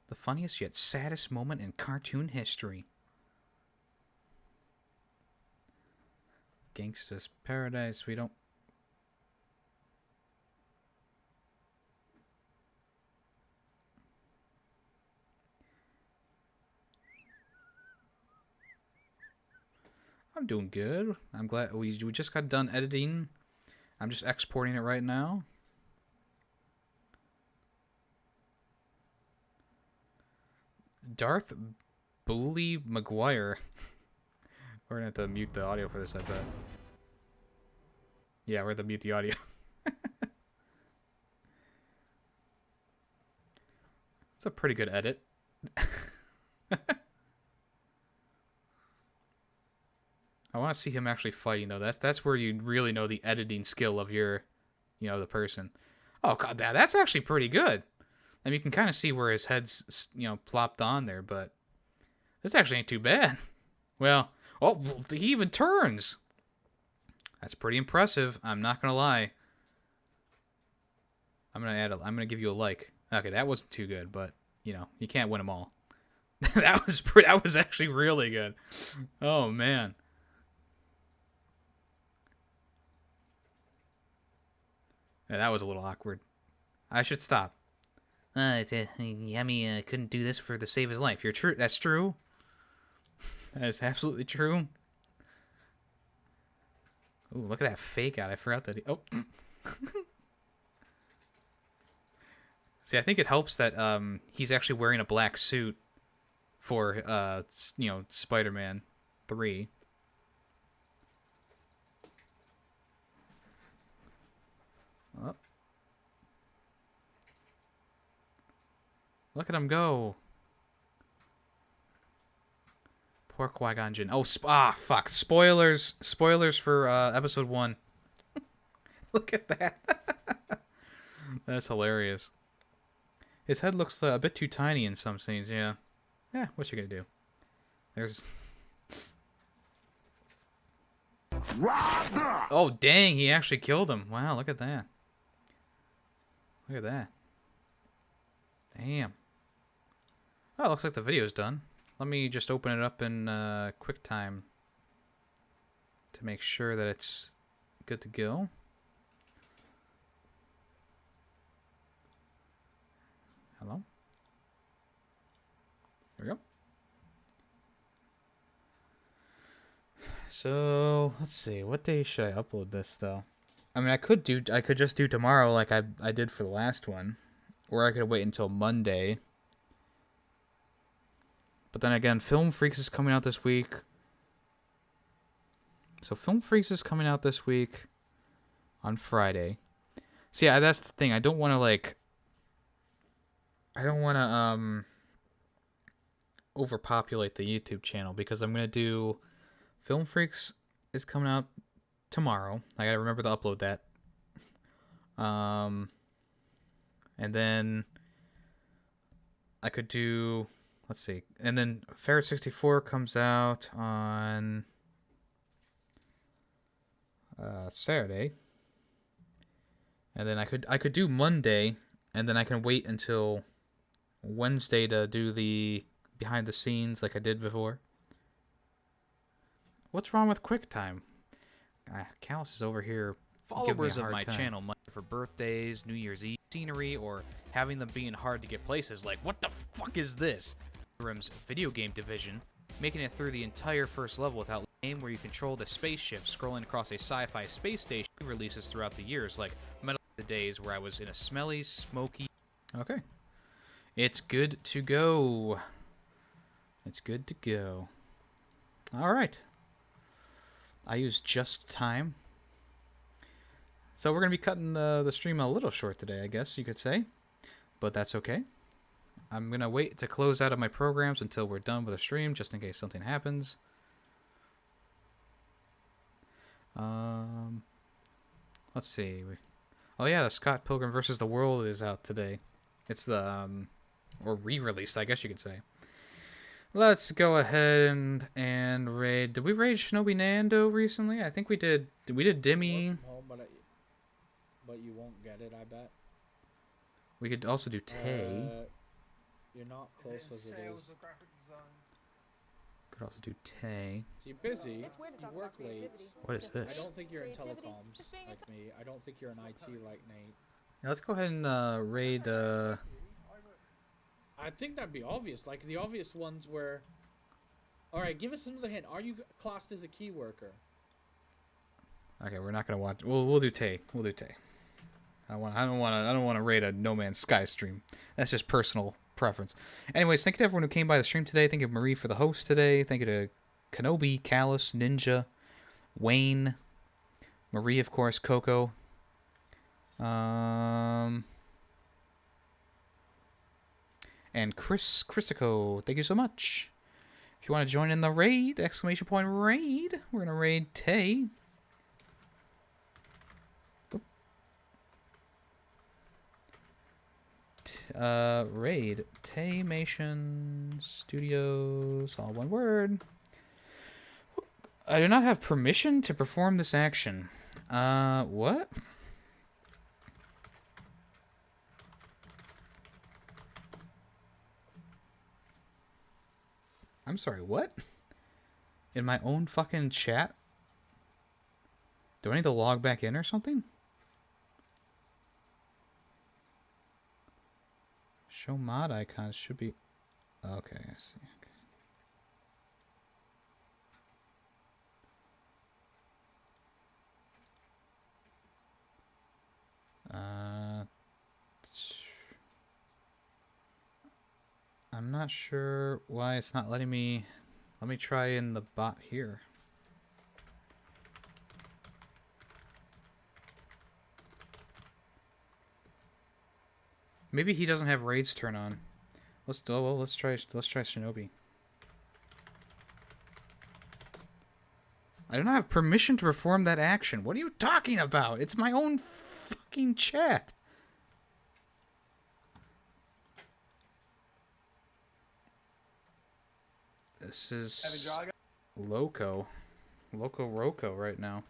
The funniest yet saddest moment in cartoon history. Gangsta's Paradise, we don't... I'm doing good. I'm glad we just got done editing. I'm just exporting it right now. Darth Bully McGuire. We're gonna have to mute the audio for this, I bet. Yeah, we're gonna mute the audio. It's a pretty good edit. I want to see him actually fighting, though. That's where you really know the editing skill of your, the person. Oh, God, that's actually pretty good. I mean, you can kind of see where his head's, plopped on there, but this actually ain't too bad. Well, oh, he even turns. That's pretty impressive. I'm not gonna lie. I'm gonna give you a like. Okay, that wasn't too good, but you can't win them all. That was actually really good. Oh man. Yeah, that was a little awkward. I should stop. Yummy couldn't do this for the save his life. You're true. That's true. That is absolutely true. Ooh, look at that fake out. I forgot that. Oh. See, I think it helps that he's actually wearing a black suit. for Spider-Man 3. Oh. Look at him go. Poor Qui-Gon Jinn. Oh, fuck. Spoilers for episode 1. Look at that. That's hilarious. His head looks a bit too tiny in some scenes, yeah. Yeah, what you gonna do? There's... Oh, dang, he actually killed him. Wow, look at that. Look at that. Damn. Oh, it looks like the video's done. Let me just open it up in QuickTime to make sure that it's good to go. Hello? There we go. So, let's see. What day should I upload this, though? I mean, I could just do tomorrow like I did for the last one. Or I could wait until Monday. But then again, Film Freaks is coming out this week. So Film Freaks is coming out this week on Friday. So yeah, that's the thing. I don't want to overpopulate the YouTube channel because I'm going to do Film Freaks is coming out tomorrow. I got to remember to upload that. And then I could do, let's see, and then Ferret 64 comes out on Saturday, and then I could do Monday, and then I can wait until Wednesday to do the behind the scenes like I did before. What's wrong with QuickTime? Callus is over here. Followers of my channel might for birthdays, New Year's Eve scenery, or having them being hard to get places like, what the fuck is this? Rim's video game division, making it through the entire first level without a game where you control the spaceship scrolling across a sci-fi space station. Releases throughout the years, like Metal the days where I was in a smelly, smoky... Okay. It's good to go. It's good to go. Alright. I used just time. So we're going to be cutting the stream a little short today, I guess you could say. But that's okay. I'm going to wait to close out of my programs until we're done with the stream, just in case something happens. Let's see. Oh yeah, the Scott Pilgrim vs. the World is out today. It's the, or re-released, I guess you could say. Let's go ahead and raid. Did we raid Shinobi Nando recently? I think we did. We did Demi. No, but you won't get it, I bet. We could also do Tay. You're not close as it is. Could also do Tay. So you're busy. You work late. What is this? I don't think you're in telecoms like me. I don't think you're in IT like Nate. Yeah, let's go ahead and raid. I think that'd be obvious. Like the obvious ones were. All right, give us another hint. Are you classed as a key worker? Okay, we're not gonna watch. We'll do Tay. We'll do Tay. I don't want to raid a No Man's Sky stream. That's just personal preference. Anyways, thank you to everyone who came by the stream today. Thank you to Marie for the host today. Thank you to Kenobi, Callus, Ninja, Wayne, Marie, of course, Coco. And Chrisico, thank you so much. If you want to join in the raid, exclamation point raid, we're gonna raid Tay. Raid Taymation Studios, all one word. I do not have permission to perform this action. What? I'm sorry, what? In my own fucking chat? Do I need to log back in or something? Show mod icons should be... Okay, I see. Okay. I'm not sure why it's not letting me... Let me try in the bot here. Maybe he doesn't have raids turn on. Let's try Shinobi. I do not have permission to perform that action. What are you talking about? It's my own fucking chat. This is Loco Roco right now.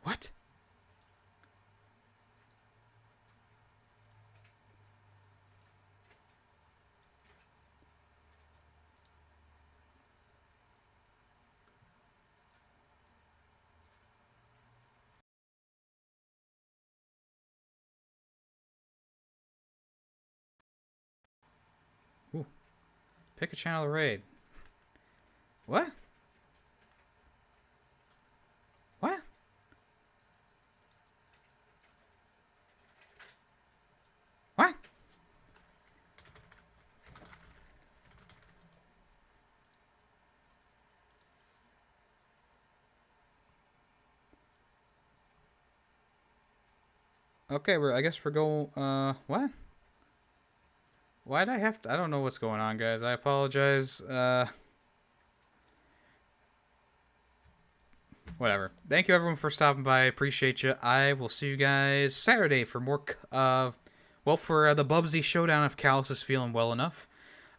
What? Ooh. Pick a channel to raid. What? What? What? Okay, I guess we're going, what? Why'd I have to? I don't know what's going on, guys. I apologize. Whatever. Thank you, everyone, for stopping by. I appreciate you. I will see you guys Saturday for more, for the Bubsy Showdown if Callus is feeling well enough.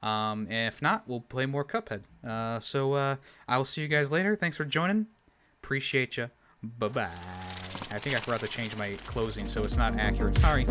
If not, we'll play more Cuphead. I will see you guys later. Thanks for joining. Appreciate you. Bye-bye. I think I forgot to change my closing, so it's not accurate. Sorry.